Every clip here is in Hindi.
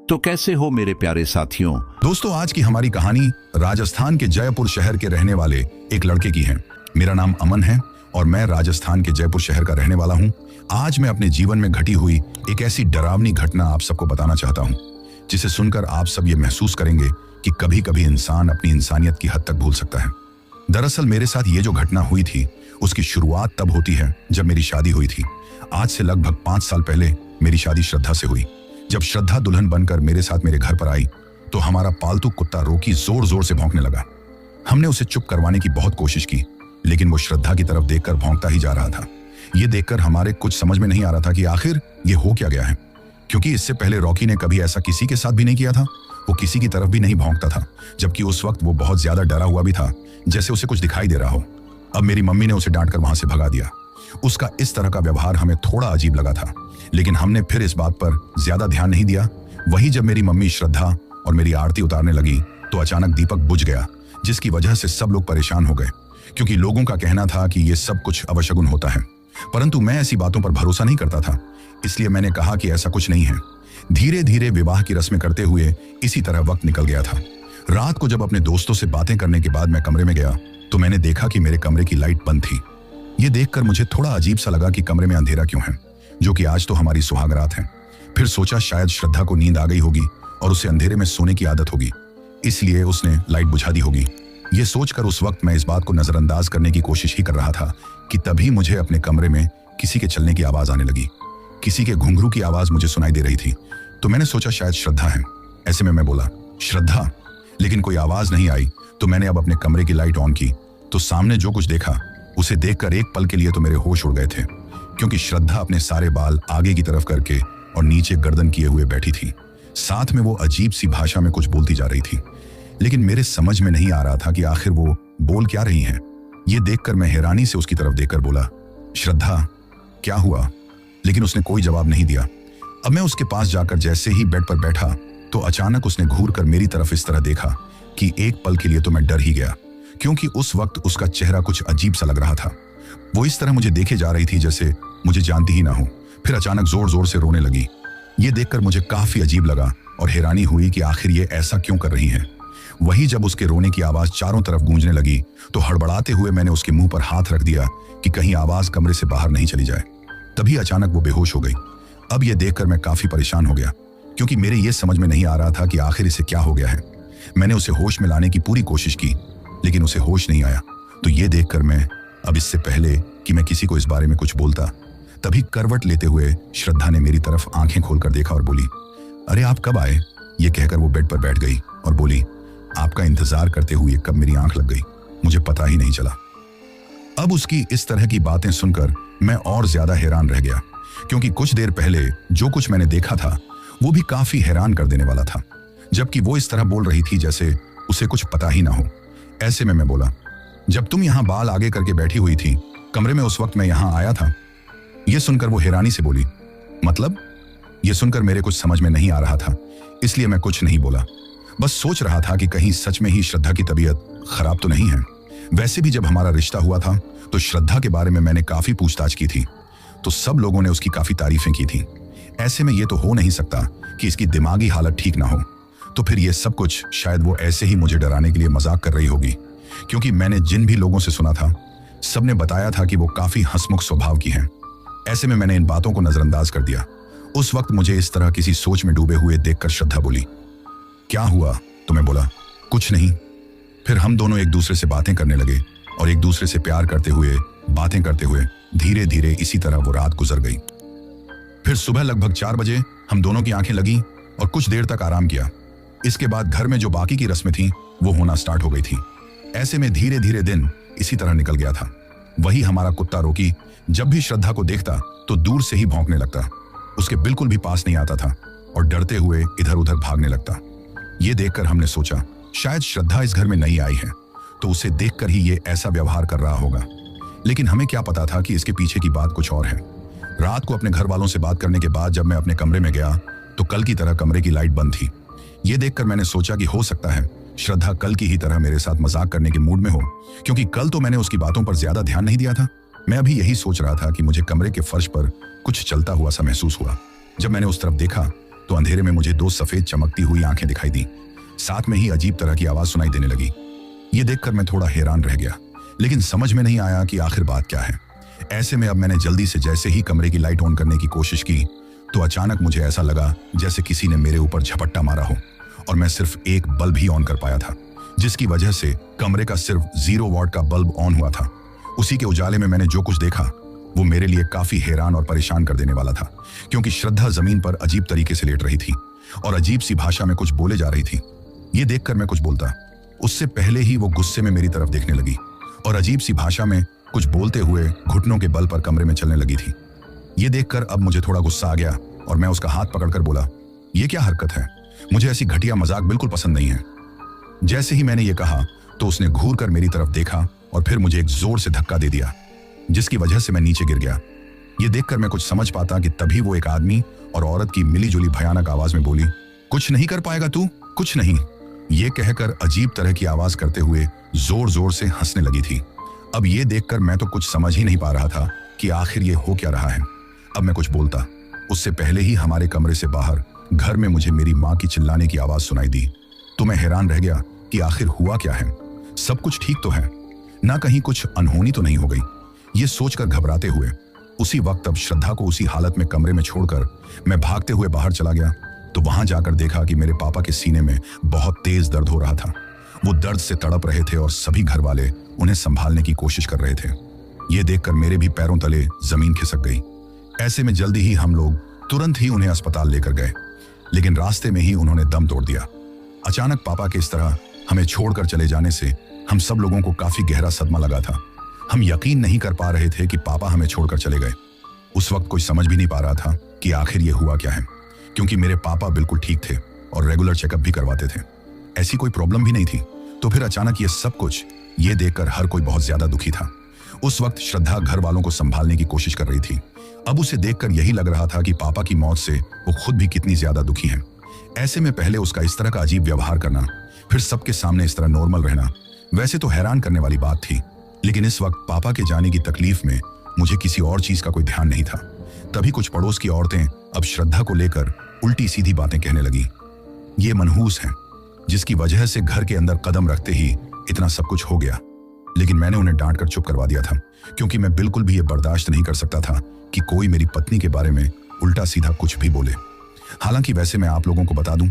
तो कैसे हो मेरे प्यारे साथियों। दोस्तों, आज की हमारी कहानी राजस्थान के जयपुर शहर के रहने वाले एक लड़के की है। मेरा नाम अमन है और मैं राजस्थान के जयपुर शहर का रहने वाला हूँ। आज मैं अपने जीवन में घटी हुई एक ऐसी डरावनी घटना आप सबको बताना चाहता हूँ, जिसे सुनकर आप सब ये महसूस करेंगे कि कभी कभी इंसान अपनी इंसानियत की हद तक भूल सकता है। दरअसल मेरे साथ ये जो घटना हुई थी, उसकी शुरुआत तब होती है जब मेरी शादी हुई थी। आज से लगभग 5 साल पहले मेरी शादी श्रद्धा से हुई। जब श्रद्धा दुल्हन बनकर मेरे साथ मेरे घर पर आई तो हमारा पालतू कुत्ता रोकी जोर जोर से भौंकने लगा। हमने उसे चुप करवाने की बहुत कोशिश की, लेकिन वो श्रद्धा की तरफ देखकर भौंकता ही जा रहा था। ये देखकर हमारे कुछ समझ में नहीं आ रहा था कि आखिर ये हो क्या गया है, क्योंकि इससे पहले रॉकी ने कभी ऐसा किसी के साथ भी नहीं किया था। वो किसी की तरफ भी नहीं भौंकता था, जबकि उस वक्त वो बहुत ज्यादा डरा हुआ भी था, जैसे उसे कुछ दिखाई दे रहा हो। अब मेरी मम्मी ने उसे डांटकर वहां से भगा दिया। उसका इस तरह का व्यवहार हमें थोड़ा अजीब लगा था, लेकिन हमने फिर इस बात पर ज्यादा ध्यान नहीं दिया। वही जब मेरी मम्मी श्रद्धा और मेरी आरती उतारने लगी तो अचानक दीपक बुझ गया, जिसकी वजह से सब लोग परेशान हो गए, क्योंकि लोगों का कहना था कि ये सब कुछ अवशगुन होता है। परंतु मैं ऐसी बातों पर भरोसा नहीं करता था, इसलिए मैंने कहा कि ऐसा कुछ नहीं है। धीरे धीरे विवाह की रस्में करते हुए इसी तरह वक्त निकल गया था। रात को जब अपने दोस्तों से बातें करने के बाद मैं कमरे में गया तो मैंने देखा कि मेरे कमरे की लाइट बंद थी। ये देखकर मुझे थोड़ा अजीब सा लगा कि कमरे में अंधेरा क्यों है, जो कि आज तो हमारी सुहाग रात है। फिर सोचा शायद श्रद्धा को नींद आ गई होगी और उसे अंधेरे में सोने की आदत होगी, इसलिए उसने लाइट बुझा दी होगी। ये सोचकर उस वक्त मैं इस बात को नजरअंदाज करने की कोशिश ही कर रहा था कि तभी मुझे अपने कमरे में किसी के चलने की आवाज आने लगी। किसी के घुंघरू की आवाज मुझे सुनाई दे रही थी, तो मैंने सोचा शायद श्रद्धा है। ऐसे में मैं बोला, श्रद्धा, लेकिन कोई आवाज नहीं आई। तो मैंने अब अपने कमरे की लाइट ऑन की तो सामने जो कुछ देखा उसे देखकर एक पल के लिए तो मेरे होश उड़ गए थे, क्योंकि श्रद्धा अपने सारे बाल आगे की तरफ करके और नीचे गर्दन किए हुए बैठी थी। साथ में वो अजीब सी भाषा में कुछ बोलती जा रही थी, लेकिन मेरे समझ में नहीं आ रहा था कि आखिर वो बोल क्या रही हैं। ये देखकर मैं हैरानी से उसकी तरफ देखकर बोला, श्रद्धा, क्या हुआ? लेकिन उसने कोई जवाब नहीं दिया। अब मैं उसके पास जाकर जैसे ही बेड पर बैठा तो अचानक उसने घूर कर मेरी तरफ इस तरह देखा कि एक पल के लिए तो मैं डर ही गया, क्योंकि उस वक्त उसका चेहरा कुछ अजीब सा लग रहा था। वो इस तरह मुझे देखे जा रही थी जैसे मुझे जानती ही ना हो। फिर अचानक जोर जोर से रोने लगी। ये देखकर मुझे काफी अजीब लगा और हैरानी हुई कि आखिर ये ऐसा क्यों कर रही है। वही जब उसके रोने की आवाज चारों तरफ गूंजने लगी तो हड़बड़ाते हुए मैंने उसके मुंह पर हाथ रख दिया कि कहीं आवाज कमरे से बाहर नहीं चली जाए। तभी अचानक वो बेहोश हो गई। अब ये देखकर मैं काफी परेशान हो गया, क्योंकि मेरे ये समझ में नहीं आ रहा था कि आखिर इसे क्या हो गया है। मैंने उसे होश में लाने की पूरी कोशिश की, लेकिन उसे होश नहीं आया। तो ये देखकर मैं, अब इससे पहले कि मैं किसी को इस बारे में कुछ बोलता, तभी करवट लेते हुए श्रद्धा ने मेरी तरफ आंखें खोलकर देखा और बोली, अरे आप कब आए? ये कहकर वो बेड पर बैठ गई और बोली, आपका इंतजार करते हुए कब मेरी आंख लग गई, मुझे पता ही नहीं चला। अब उसकी इस तरह की बातें सुनकर मैं और ज्यादा हैरान रह गया, क्योंकि कुछ देर पहले जो कुछ मैंने देखा था वो भी काफी हैरान कर देने वाला था, जबकि वो इस तरह बोल रही थी जैसे उसे कुछ पता ही ना हो। ऐसे में मैं बोला, जब तुम यहाँ बाल आगे करके बैठी हुई थी कमरे में, उस वक्त मैं यहाँ आया था। ये सुनकर वो हैरानी से बोली, मतलब? ये सुनकर मेरे कुछ समझ में नहीं आ रहा था, इसलिए मैं कुछ नहीं बोला। बस सोच रहा था कि कहीं सच में ही श्रद्धा की तबीयत खराब तो नहीं है। वैसे भी जब हमारा रिश्ता हुआ था तो श्रद्धा के बारे में मैंने काफी पूछताछ की थी, तो सब लोगों ने उसकी काफी तारीफें की थी। ऐसे में ये तो हो नहीं सकता कि इसकी दिमागी हालत ठीक ना हो। तो फिर ये सब कुछ शायद वो ऐसे ही मुझे डराने के लिए मजाक कर रही होगी, क्योंकि मैंने जिन भी लोगों से सुना था सबने बताया था कि वो काफी हंसमुख स्वभाव की हैं। ऐसे में मैंने इन बातों को नजरअंदाज कर दिया। उस वक्त मुझे इस तरह किसी सोच में डूबे हुए देखकर श्रद्धा बोली, क्या हुआ? तो मैं बोला, कुछ नहीं। फिर हम दोनों एक दूसरे से बातें करने लगे और एक दूसरे से प्यार करते हुए, बातें करते हुए धीरे धीरे इसी तरह वो रात गुजर गई। फिर सुबह लगभग 4 बजे हम दोनों की आंखें लगी और कुछ देर तक आराम किया। इसके बाद घर में जो बाकी की रस्में थीं वो होना स्टार्ट हो गई थी। ऐसे में धीरे धीरे दिन इसी तरह निकल गया था। वही हमारा कुत्ता रोकी जब भी श्रद्धा को देखता तो दूर से ही भौंकने लगता, उसके बिल्कुल भी पास नहीं आता था और डरते हुए इधर उधर भागने लगता। ये देखकर हमने सोचा शायद श्रद्धा इस घर में नई आई है, तो उसे देखकर ही ये ऐसा व्यवहार कर रहा होगा। लेकिन हमें क्या पता था कि इसके पीछे की बात कुछ और है। रात को अपने घर वालों से बात करने के बाद जब मैं अपने कमरे में गया तो कल की तरह कमरे की लाइट बंद थी। ये देखकर मैंने सोचा कि हो सकता है श्रद्धा कल की ही तरह मेरे साथ मजाक करने के मूड में हो, क्योंकि कल तो मैंने उसकी बातों पर ज्यादा ध्यान नहीं दिया था। मैं अभी यही सोच रहा था कि मुझे कमरे के फर्श पर कुछ चलता हुआ सा महसूस हुआ। जब मैंने उस तरफ देखा तो अंधेरे में मुझे दो सफेद चमकती हुई आंखें दिखाई दी। साथ में ही अजीब तरह की आवाज सुनाई देने लगी। ये देखकर मैं थोड़ा हैरान रह गया, लेकिन समझ में नहीं आया कि आखिर बात क्या है। ऐसे में अब मैंने जल्दी से जैसे ही कमरे की लाइट ऑन करने की कोशिश की तो अचानक मुझे ऐसा लगा जैसे किसी ने मेरे ऊपर झपट्टा मारा हो, और मैं सिर्फ एक बल्ब ही ऑन कर पाया था, जिसकी वजह से कमरे का सिर्फ 0 वॉट का बल्ब ऑन हुआ था। उसी के उजाले में मैंने जो कुछ देखा वो मेरे लिए काफी हैरान और परेशान कर देने वाला था, क्योंकि श्रद्धा जमीन पर अजीब तरीके से लेट रही थी और अजीब सी भाषा में कुछ बोले जा रही थी। ये देखकर मैं कुछ बोलता, उससे पहले ही वो गुस्से में मेरी तरफ देखने लगी और अजीब सी भाषा में कुछ बोलते हुए घुटनों के बल पर कमरे में चलने लगी थी। ये देखकर अब मुझे थोड़ा गुस्सा आ गया और मैं उसका हाथ पकड़कर बोला, ये क्या हरकत है? मुझे ऐसी घटिया मजाक बिल्कुल पसंद नहीं है। जैसे ही मैंने ये कहा तो उसने घूर कर मेरी तरफ देखा और फिर मुझे एक जोर से धक्का दे दिया, जिसकी वजह से मैं नीचे गिर गया। ये देखकर मैं कुछ समझ पाता कि तभी वो एक आदमी और औरत की मिलीजुली भयानक आवाज में बोली, कुछ नहीं कर पाएगा तू, कुछ नहीं। ये कहकर अजीब तरह की आवाज करते हुए जोर जोर से हंसने लगी थी। अब ये देखकर मैं तो कुछ समझ ही नहीं पा रहा था कि आखिर ये हो क्या रहा है। अब मैं कुछ बोलता, उससे पहले ही हमारे कमरे से बाहर घर में मुझे मेरी माँ की चिल्लाने की आवाज सुनाई दी। तो मैं हैरान रह गया कि आखिर हुआ क्या है। सब कुछ ठीक तो है ना, कहीं कुछ अनहोनी तो नहीं हो गई। ये सोचकर घबराते हुए उसी वक्त अब श्रद्धा को उसी हालत में कमरे में छोड़कर मैं भागते हुए बाहर चला गया। तो वहां जाकर देखा कि मेरे पापा के सीने में बहुत तेज दर्द हो रहा था। वो दर्द से तड़प रहे थे और सभी घर वाले उन्हें संभालने की कोशिश कर रहे थे। ये देखकर मेरे भी पैरों तले जमीन खिसक गई। ऐसे में जल्दी ही हम लोग तुरंत ही उन्हें अस्पताल लेकर गए, लेकिन रास्ते में ही उन्होंने दम तोड़ दिया। अचानक पापा के इस तरह हमें छोड़कर चले जाने से हम सब लोगों को काफी गहरा सदमा लगा था। हम यकीन नहीं कर पा रहे थे कि पापा हमें छोड़कर चले गए। उस वक्त कोई समझ भी नहीं पा रहा था कि आखिर ये हुआ क्या है, क्योंकि मेरे पापा बिल्कुल ठीक थे और रेगुलर चेकअप भी करवाते थे। ऐसी कोई प्रॉब्लम भी नहीं थी। तो फिर अचानक ये सब कुछ, ये देखकर हर कोई बहुत ज्यादा दुखी था। उस वक्त श्रद्धा घर वालों को संभालने की कोशिश कर रही थी। अब उसे देखकर यही लग रहा था कि पापा की मौत से वो खुद भी कितनी ज्यादा दुखी है। ऐसे में पहले उसका इस तरह का अजीब व्यवहार करना, फिर सबके सामने इस तरह नॉर्मल रहना, वैसे तो हैरान करने वाली बात थी, लेकिन इस वक्त पापा के जाने की तकलीफ में मुझे किसी और चीज का कोई ध्यान नहीं था। तभी कुछ पड़ोस की औरतें अब श्रद्धा को लेकर उल्टी सीधी बातें कहने लगी। ये मनहूस है, जिसकी वजह से घर के अंदर कदम रखते ही इतना सब कुछ हो गया। लेकिन मैंने उन्हें डांट कर चुप करवा दिया था, क्योंकि मैं बिल्कुल भी ये बर्दाश्त नहीं कर सकता था कि कोई मेरी पत्नी के बारे में उल्टा सीधा कुछ भी बोले। हालांकि वैसे मैं आप लोगों को बता दूं,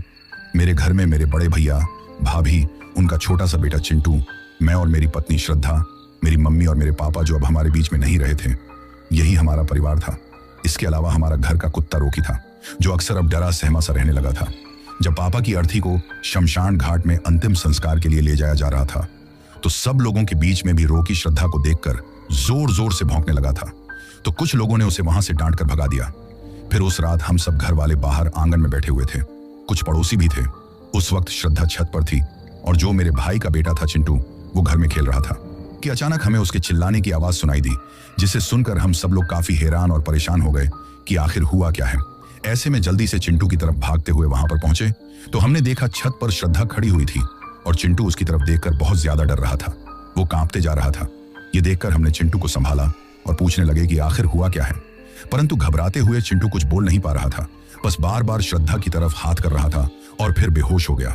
मेरे घर में मेरे बड़े भैया, भाभी, उनका छोटा सा बेटा चिंटू, मैं और मेरी पत्नी श्रद्धा, मेरी मम्मी और मेरे पापा जो अब हमारे बीच में नहीं रहे थे, यही हमारा परिवार था। इसके अलावा हमारा घर का कुत्ता रोकी था, जो अक्सर अब डरा सहमा सा रहने लगा था। जब पापा की अर्थी को शमशान घाट में अंतिम संस्कार के लिए ले जाया जा रहा था, तो सब लोगों के बीच में भी रोकी श्रद्धा को देखकर जोर जोर से भौंकने लगा था। तो कुछ लोगों ने उसे वहां से डांट कर भगा दिया। फिर उस रात हम सब घर वाले बाहर आंगन में बैठे हुए थे। कुछ पड़ोसी भी थे। उस वक्त श्रद्धा छत पर थी और जो मेरे भाई का बेटा था चिंटू, वो घर में खेल रहा था कि अचानक हमें उसके चिल्लाने की आवाज सुनाई दी, जिसे सुनकर हम सब लोग काफी हैरान और परेशान हो गए कि आखिर हुआ क्या है। ऐसे में जल्दी से चिंटू की तरफ भागते हुए वहां पर पहुंचे तो हमने देखा छत पर श्रद्धा खड़ी हुई थी और चिंटू उसकी तरफ देखकर बहुत ज्यादा डर रहा था। वो कांपते जा रहा था। ये देखकर हमने चिंटू को संभाला और पूछने लगे कि आखिर हुआ क्या है, परंतु घबराते हुए चिंटू कुछ बोल नहीं पा रहा था, बस बार बार श्रद्धा की तरफ हाथ कर रहा था और फिर बेहोश हो गया।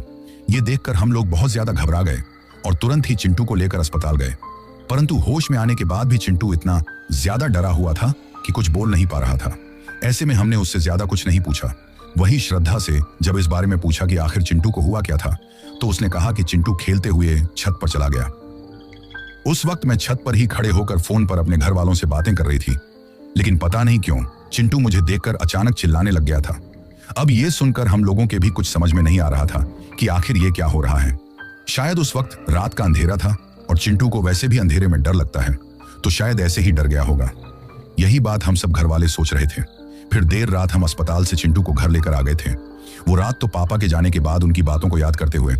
ये देखकर हम लोग बहुत ज्यादा घबरा गए और तुरंत ही चिंटू को लेकर अस्पताल गए, परंतु होश में आने के बाद भी चिंटू इतना ज्यादा डरा हुआ था कि कुछ बोल नहीं पा रहा था। ऐसे में हमने उससे ज्यादा कुछ नहीं पूछा। वही श्रद्धा से जब इस बारे में पूछा कि आखिर चिंटू को हुआ क्या था, तो उसने कहा कि चिंटू खेलते हुए छत पर चला गया। उस वक्त मैं छत पर ही खड़े होकर फोन पर अपने घर वालों से बातें कर रही थी, लेकिन पता नहीं क्यों चिंटू मुझे देखकर अचानक चिल्लाने लग गया था। अब ये सुनकर हम लोगों के भी कुछ समझ में नहीं आ रहा था कि आखिर ये क्या हो रहा है। शायद उस वक्त रात का अंधेरा था और चिंटू को वैसे भी अंधेरे में डर लगता है, तो शायद ऐसे ही डर गया होगा। यही बात हम सब घर वाले सोच रहे थे। फिर देर रात हम अस्पताल से चिंटू को घर लेकर आ गए थे। वो रात तो पापा के जाने के बाद उनकी बातों को याद करते हुए,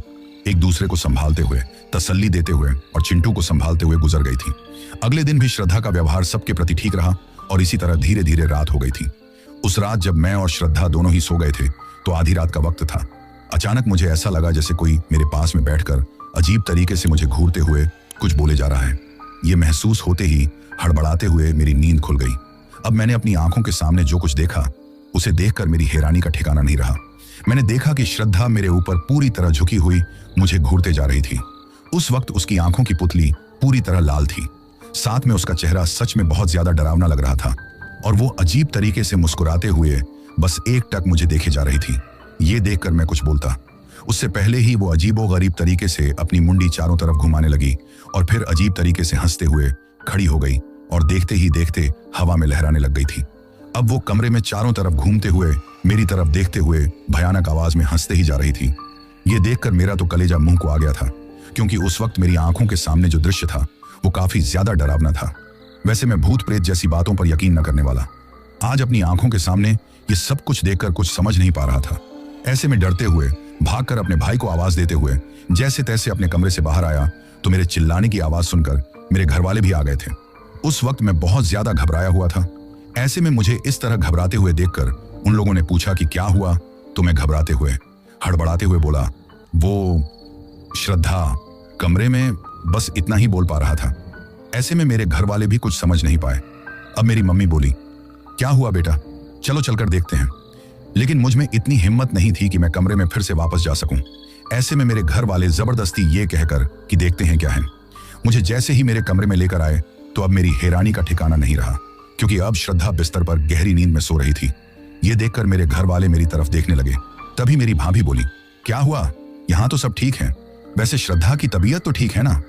एक दूसरे को संभालते हुए, तसल्ली देते हुए और चिंटू को संभालते हुए गुजर गई थी। अगले दिन भी श्रद्धा का व्यवहार सबके प्रति ठीक रहा और इसी तरह धीरे धीरे रात हो गई थी। उस रात जब मैं और श्रद्धा दोनों ही सो गए थे, तो आधी रात का वक्त था। अचानक मुझे ऐसा लगा जैसे कोई मेरे पास में बैठकर अजीब तरीके से मुझे घूरते हुए कुछ बोले जा रहा है। ये महसूस होते ही हड़बड़ाते हुए मेरी नींद खुल गई। अब मैंने अपनी आंखों के सामने जो कुछ देखा, उसे देखकर मेरी हैरानी का ठिकाना नहीं रहा। मैंने देखा कि श्रद्धा मेरे ऊपर पूरी तरह झुकी हुई मुझे घूरते जा रही थी। उस वक्त उसकी आंखों की पुतली पूरी तरह लाल थी। साथ में उसका चेहरा सच में बहुत ज्यादा डरावना लग रहा था और वो अजीब तरीके से मुस्कुराते हुए बस एकटक मुझे देखे जा रही थी। ये देखकर मैं कुछ बोलता उससे पहले ही वो अजीबोगरीब तरीके से अपनी मुंडी चारों तरफ घुमाने लगी और फिर अजीब तरीके से हंसते हुए खड़ी हो गई और देखते ही देखते हवा में लहराने लग गई थी। अब वो कमरे में चारों तरफ घूमते हुए मेरी तरफ देखते हुए भयानक आवाज में हंसते ही जा रही थी। ये देखकर मेरा तो कलेजा मुंह को आ गया था, क्योंकि उस वक्त मेरी आंखों के सामने जो दृश्य था वो काफी ज्यादा डरावना था। वैसे मैं भूत प्रेत जैसी बातों पर यकीन न करने वाला, आज अपनी आंखों के सामने ये सब कुछ देखकर कुछ समझ नहीं पा रहा था। ऐसे में डरते हुए भागकर अपने भाई को आवाज देते हुए जैसे तैसे अपने कमरे से बाहर आया तो मेरे चिल्लाने की आवाज सुनकर मेरे घर वाले भी आ गए थे। उस वक्त मैं बहुत ज्यादा घबराया हुआ था। ऐसे में मुझे इस तरह घबराते हुए देखकर उन लोगों ने पूछा कि क्या हुआ, तो मैं घबराते हुए हड़बड़ाते हुए बोला, वो श्रद्धा। कमरे में बस इतना ही बोल पा रहा था। ऐसे में मेरे घर वाले भी कुछ समझ नहीं पाए। अब मेरी मम्मी बोली, क्या हुआ बेटा, चलो चलकर देखते हैं। लेकिन मुझ में इतनी हिम्मत नहीं थी कि मैं कमरे में फिर से वापस जा सकूं। ऐसे में मेरे घर वाले जबरदस्ती ये कहकर कि देखते हैं क्या है, मुझे जैसे ही मेरे कमरे में लेकर आए तो अब मेरी हैरानी का ठिकाना नहीं रहा, क्योंकि अब श्रद्धा बिस्तर पर गहरी नींद में सो रही थी। ये देखकर मेरे घर वाले मेरी तरफ देखने लगे। तभी मेरी भाभी बोली, क्या हुआ, यहाँ तो सब ठीक है, वैसे श्रद्धा की तबीयत तो ठीक है ना।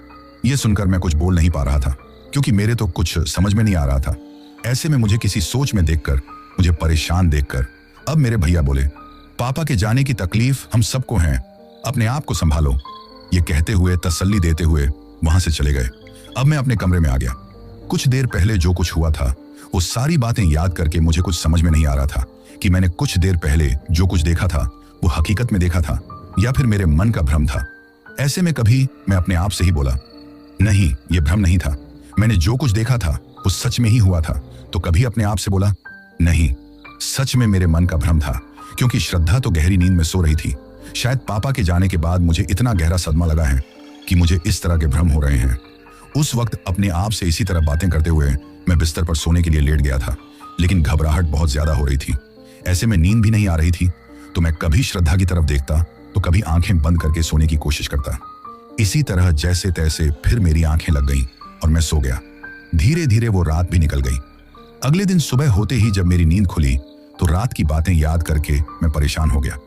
ये सुनकर मैं कुछ बोल नहीं पा रहा था, क्योंकि मेरे तो कुछ समझ में नहीं आ रहा था। ऐसे में मुझे किसी सोच में देखकर, मुझे परेशान देखकर अब मेरे भैया बोले, पापा के जाने की तकलीफ हम सबको है, अपने आप को संभालो। ये कहते हुए तसल्ली देते हुए वहां से चले गए। अब मैं अपने कमरे में आ गया। कुछ देर पहले जो कुछ हुआ था वो सारी बातें याद करके मुझे कुछ समझ में नहीं आ रहा था कि मैंने कुछ देर पहले जो कुछ देखा था वो हकीकत में देखा था या फिर मेरे मन का भ्रम था। ऐसे में कभी मैं अपने आप से ही बोला, नहीं ये भ्रम नहीं था, मैंने जो कुछ देखा था वो सच में ही हुआ था। तो कभी अपने आप से बोला, नहीं सच में मेरे मन का भ्रम था, क्योंकि श्रद्धा तो गहरी नींद में सो रही थी। शायद पापा के जाने के बाद मुझे इतना गहरा सदमा लगा है कि मुझे इस तरह के भ्रम हो रहे हैं। उस वक्त अपने आप से इसी तरह बातें करते हुए मैं बिस्तर पर सोने के लिए लेट गया था, लेकिन घबराहट बहुत ज्यादा हो रही थी। ऐसे में नींद भी नहीं आ रही थी, तो मैं कभी श्रद्धा की तरफ देखता तो कभी आंखें बंद करके सोने की कोशिश करता। इसी तरह जैसे तैसे फिर मेरी आंखें लग गईं और मैं सो गया। धीरे धीरे वो रात भी निकल गई। अगले दिन सुबह होते ही जब मेरी नींद खुली तो रात की बातें याद करके मैं परेशान हो गया।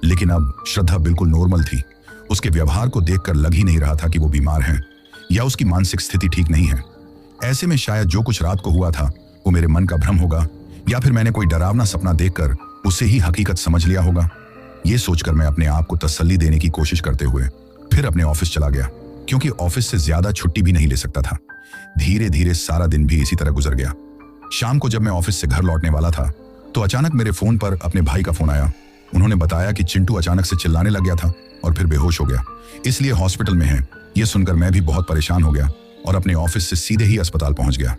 लेकिन अब श्रद्धा बिल्कुल नॉर्मल थी। उसके व्यवहार को देखकर लग ही नहीं रहा था कि वो बीमार है या उसकी मानसिक स्थिति ठीक नहीं है। ऐसे में शायद जो कुछ रात को हुआ था वो मेरे मन का भ्रम होगा, या फिर मैंने कोई डरावना सपना देखकर उसे ही हकीकत समझ लिया होगा। ये सोचकर मैं अपने आप को तसल्ली देने की कोशिश करते हुए फिर अपने ऑफिस चला गया, क्योंकि ऑफिस से ज्यादा छुट्टी भी नहीं ले सकता था। धीरे धीरे सारा दिन भी इसी तरह गुजर गया। शाम को जब मैं ऑफिस से घर लौटने वाला था तो अचानक मेरे फोन पर अपने भाई का फोन आया। उन्होंने बताया कि चिंटू अचानक से चिल्लाने लग गया था और फिर बेहोश हो गया, इसलिए हॉस्पिटल में है। यह सुनकर मैं भी बहुत परेशान हो गया और अपने ऑफिस से सीधे ही अस्पताल पहुंच गया।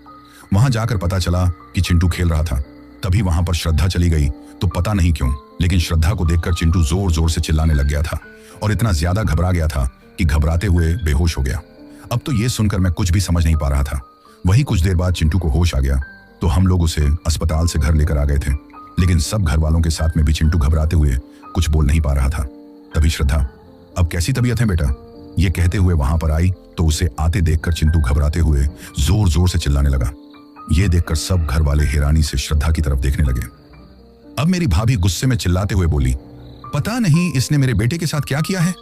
वहां जाकर पता चला कि चिंटू खेल रहा था। तभी वहां पर श्रद्धा चली गई, तो पता नहीं क्यों लेकिन श्रद्धा को देखकर चिंटू जोर जोर से चिल्लाने लग गया था और इतना ज्यादा घबरा गया था कि घबराते हुए बेहोश हो गया। अब तो ये सुनकर मैं कुछ भी समझ नहीं पा रहा था। वही कुछ देर बाद चिंटू को होश आ गया तो हम लोग उसे अस्पताल से घर लेकर आ गए थे, लेकिन सब घर वालों के साथ में भी चिंटू घबराते हुए कुछ बोल नहीं पा रहा था। तभी श्रद्धा, अब कैसी तबीयत है बेटा, ये कहते हुए वहां पर आई तो उसे आते देखकर चिंटू घबराते हुए जोर जोर से चिल्लाने लगा। ये देखकर सब घर वाले हैरानी से श्रद्धा की तरफ देखने लगे। अब मेरी भाभी गुस्से में चिल्लाते हुए बोली, पता नहीं इसने मेरे बेटे के साथ क्या किया है,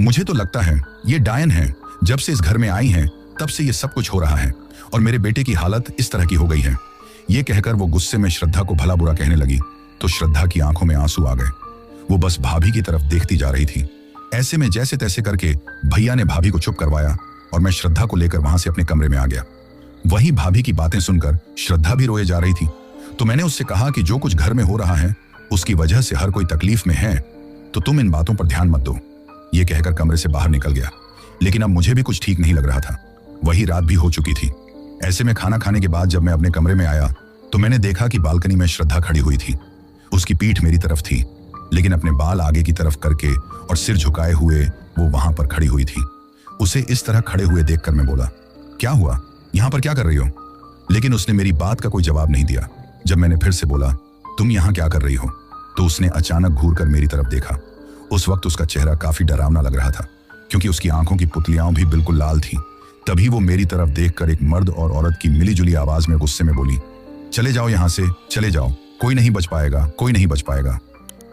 मुझे तो लगता है ये डायन है। जब से इस घर में आई हैं तब से ये सब कुछ हो रहा है और मेरे बेटे की हालत इस तरह की हो गई है। ये कहकर वो गुस्से में श्रद्धा को भला बुरा कहने लगी तो श्रद्धा की आंखों में आंसू आ गए। वो बस भाभी की तरफ देखती जा रही थी। ऐसे में जैसे तैसे करके भैया ने भाभी को चुप करवाया और मैं श्रद्धा को लेकर वहां से अपने कमरे में आ गया। वहीं भाभी की बातें सुनकर श्रद्धा भी रोए जा रही थी, तो मैंने उससे कहा कि जो कुछ घर में हो रहा है उसकी वजह से हर कोई तकलीफ में है, तो तुम इन बातों पर ध्यान मत दो। ये कहकर कमरे से बाहर निकल गया। लेकिन अब मुझे भी कुछ ठीक नहीं लग रहा था। वही रात भी हो चुकी थी। ऐसे में खाना खाने के बाद जब मैं अपने कमरे में आया तो मैंने देखा कि बालकनी में श्रद्धा खड़ी हुई थी। उसकी पीठ मेरी तरफ थी, लेकिन अपने बाल आगे की तरफ करके और सिर झुकाए हुए वो वहां पर खड़ी हुई थी। उसे इस तरह खड़े हुए देखकर मैं बोला, क्या हुआ, यहां पर क्या कर रही हो? लेकिन उसने मेरी बात का कोई जवाब नहीं दिया। जब मैंने फिर से बोला, तुम यहां क्या कर रही हो, तो उसने अचानक घूरकर मेरी तरफ देखा। उस वक्त उसका चेहरा काफी डरावना लग रहा था, क्योंकि उसकी आंखों की पुतलियां भी बिल्कुल लाल थीं। तभी वो मेरी तरफ देखकर एक मर्द और औरत की मिलीजुली आवाज में गुस्से में बोली, चले जाओ यहां से, चले जाओ, कोई नहीं बच पाएगा, कोई नहीं बच पाएगा।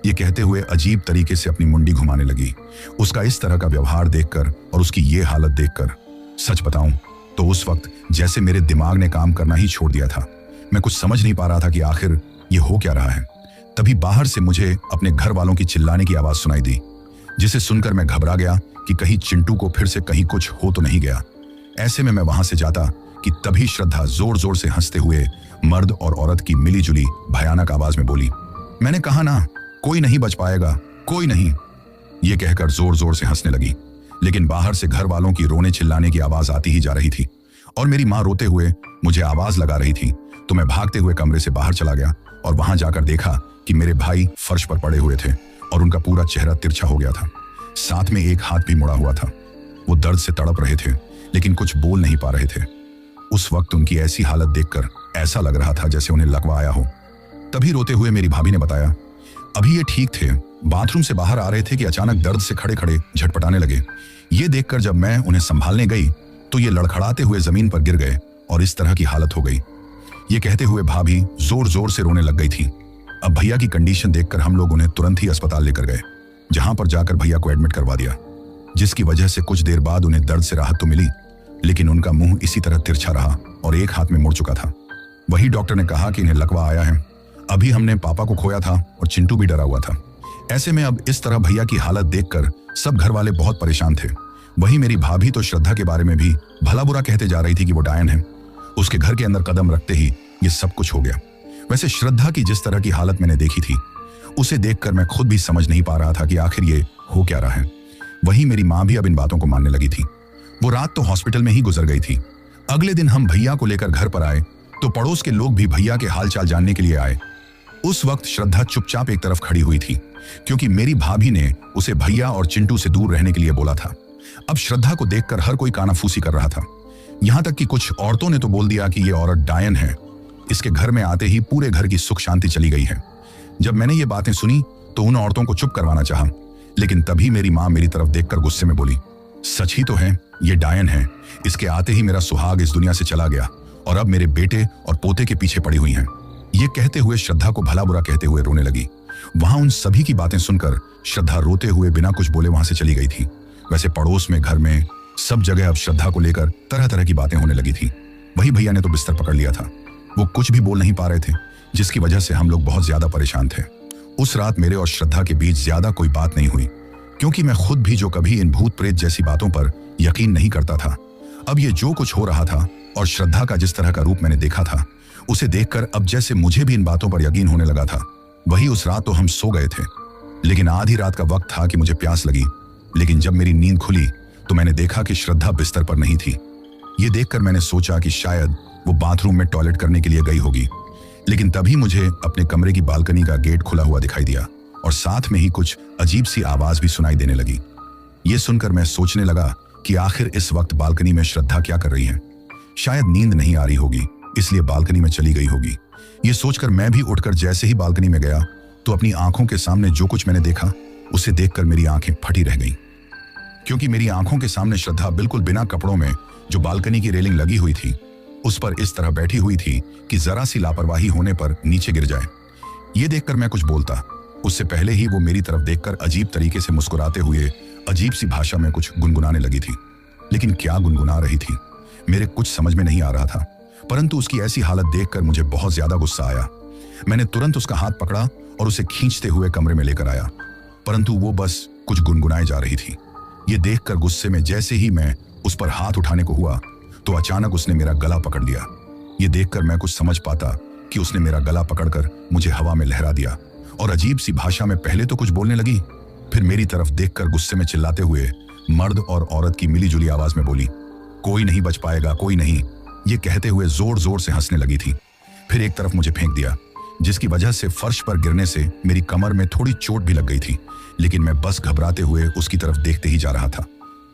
ये कहते हुए अजीब तरीके से अपनी मुंडी घुमाने लगी। उसका इस तरह का व्यवहार देखकर और उसकी ये हालत देखकर सच बताऊं तो उस वक्त जैसे मेरे दिमाग ने काम करना ही छोड़ दिया था। मैं कुछ समझ नहीं पा रहा था कि आखिर ये हो क्या रहा है। तभी बाहर से मुझे अपने घर वालों की चिल्लाने की आवाज सुनाई दी, जिसे सुनकर मैं घबरा गया कि कहीं चिंटू को फिर से कहीं कुछ हो तो नहीं गया। ऐसे में मैं वहां से जाता कि तभी श्रद्धा जोर जोर से हंसते हुए मर्द और औरत की मिलीजुली भयानक आवाज में बोली, मैंने कहा ना, कोई नहीं बच पाएगा, कोई नहीं। ये कहकर जोर जोर से हंसने लगी। लेकिन बाहर से घर वालों की रोने चिल्लाने की आवाज आती ही जा रही थी और मेरी माँ रोते हुए मुझे आवाज लगा रही थी। तो मैं भागते हुए कमरे से बाहर चला गया और वहां जाकर देखा कि मेरे भाई फर्श पर पड़े हुए थे और उनका पूरा चेहरा तिरछा हो गया था। साथ में एक हाथ भी मुड़ा हुआ था। वो दर्द से तड़प रहे थे, लेकिन कुछ बोल नहीं पा रहे थे। उस वक्त उनकी ऐसी हालत देखकर ऐसा लग रहा था जैसे उन्हें लकवा आया हो। तभी रोते हुए मेरी भाभी ने बताया, अभी ये ठीक थे, बाथरूम से बाहर आ रहे थे कि अचानक दर्द से खड़े खड़े झटपटाने लगे। ये देखकर जब मैं उन्हें संभालने गई तो ये लड़खड़ाते हुए जमीन पर गिर गए और इस तरह की हालत हो गई। ये कहते हुए भाभी जोर जोर से रोने लग गई थी। अब भैया की कंडीशन देखकर हम लोग उन्हें तुरंत ही अस्पताल लेकर गए, जहां पर जाकर भैया को एडमिट करवा दिया, जिसकी वजह से कुछ देर बाद उन्हें दर्द से राहत तो मिली, लेकिन उनका मुंह इसी तरह तिरछा रहा और एक हाथ में मुड़ चुका था। वही डॉक्टर ने कहा कि इन्हें लकवा आया है। अभी हमने पापा को खोया था और चिंटू भी डरा हुआ था। ऐसे में अब इस तरह भैया की हालत देखकर सब घर वाले बहुत परेशान थे। वही मेरी भाभी तो श्रद्धा के बारे में भी भला बुरा कहते जा रही थी कि वो डायन है। उसके घर के अंदर कदम रखते ही ये सब कुछ हो गया। वैसे श्रद्धा की जिस तरह की हालत मैंने देखी थी, उसे देखकर मैं खुद भी समझ नहीं पा रहा था कि आखिर ये हो क्या रहा है। वही मेरी माँ भी अब इन बातों को मानने लगी थी। वो रात तो हॉस्पिटल में ही गुजर गई थी। अगले दिन हम भैया को लेकर घर पर आए तो पड़ोस के लोग भी भैया के हालचाल जानने के लिए आए। उस वक्त श्रद्धा चुपचाप एक तरफ खड़ी हुई थी, क्योंकि मेरी भाभी ने उसे भैया और चिंटू से दूर रहने के लिए बोला था। अब श्रद्धा को देखकर हर कोई कानाफूसी कर रहा था। यहां तक कि कुछ औरतों ने तो बोल दिया कि ये औरत डायन है। इसके घर में आते ही पूरे घर की सुख शांति चली गई है। जब मैंने ये बातें सुनी तो उन औरतों को चुप करवाना चाहा, लेकिन तभी मेरी माँ मेरी तरफ देखकर गुस्से में बोली, सच ही तो है, ये डायन है। इसके आते ही मेरा सुहाग इस दुनिया से चला गया और अब मेरे बेटे और पोते के पीछे पड़ी हुई हैं। ये कहते हुए श्रद्धा को भला बुरा कहते हुए रोने लगी। वहां उन सभी की बातें सुनकर श्रद्धा रोते हुए बिना कुछ बोले वहां से चली गई थी। वैसे पड़ोस में, घर में, सब जगह अब श्रद्धा को लेकर तरह तरह की बातें होने लगी थी। वही भैया ने तो बिस्तर पकड़ लिया था। वो कुछ भी बोल नहीं पा रहे थे, जिसकी वजह से हम लोग बहुत ज्यादा परेशान थे। उस रात मेरे और श्रद्धा के बीच ज्यादा कोई बात नहीं हुई, क्योंकि मैं खुद भी जो कभी इन भूत प्रेत जैसी बातों पर यकीन नहीं करता था, अब ये जो कुछ हो रहा था और श्रद्धा का जिस तरह का रूप मैंने देखा था, उसे देखकर अब जैसे मुझे भी इन बातों पर यकीन होने लगा था। वही उस रात तो हम सो गए थे, लेकिन आधी रात का वक्त था कि मुझे प्यास लगी। लेकिन जब मेरी नींद खुली तो मैंने देखा कि श्रद्धा बिस्तर पर नहीं थी। ये देखकर मैंने सोचा कि शायद वो बाथरूम में टॉयलेट करने के लिए गई होगी। लेकिन तभी मुझे अपने कमरे की बालकनी का गेट खुला हुआ दिखाई दिया और साथ में ही कुछ अजीब सी आवाज भी सुनाई देने लगी। ये सुनकर मैं सोचने लगा कि आखिर इस वक्त बालकनी में श्रद्धा क्या कर रही है। शायद नींद नहीं आ रही होगी, इसलिए बालकनी में चली गई होगी। ये सोचकर मैं भी उठकर जैसे ही बालकनी में गया तो अपनी आंखों के सामने जो कुछ मैंने देखा उसे देखकर मेरी आंखें फटी रह गईं, क्योंकि मेरी आंखों के सामने श्रद्धा बिल्कुल बिना कपड़ों में जो बालकनी की रेलिंग लगी हुई थी उस पर इस तरह बैठी हुई थी कि जरा सी लापरवाही होने पर नीचे गिर जाए। ये देखकर मैं कुछ बोलता उससे पहले ही वो मेरी तरफ देखकर अजीब तरीके से मुस्कुराते हुए अजीब सी भाषा में कुछ गुनगुनाने लगी थी। लेकिन क्या गुनगुना रही थी मेरे कुछ समझ में नहीं आ रहा था, परंतु उसकी ऐसी हालत देखकर मुझे बहुत ज्यादा गुस्सा आया। मैंने तुरंत उसका हाथ पकड़ा और उसे खींचते हुए कमरे में लेकर आया, परंतु वो बस कुछ गुनगुनाए जा रही थी। ये देखकर गुस्से में जैसे ही मैं उस पर हाथ उठाने को हुआ तो अचानक उसने मेरा गला पकड़ लिया। ये देखकर मैं कुछ समझ पाता कि उसने मेरा गला पकड़कर मुझे हवा में लहरा दिया और अजीब सी भाषा में पहले तो कुछ बोलने लगी, फिर मेरी तरफ देखकर गुस्से में चिल्लाते हुए मर्द और औरत की मिलीजुली आवाज में बोली, कोई नहीं बच पाएगा, कोई नहीं। ये कहते हुए जोर जोर से हंसने लगी थी। फिर एक तरफ मुझे फेंक दिया, जिसकी वजह से फर्श पर गिरने से मेरी कमर में थोड़ी चोट भी लग गई थी, लेकिन मैं बस घबराते हुए उसकी तरफ देखते ही जा रहा था।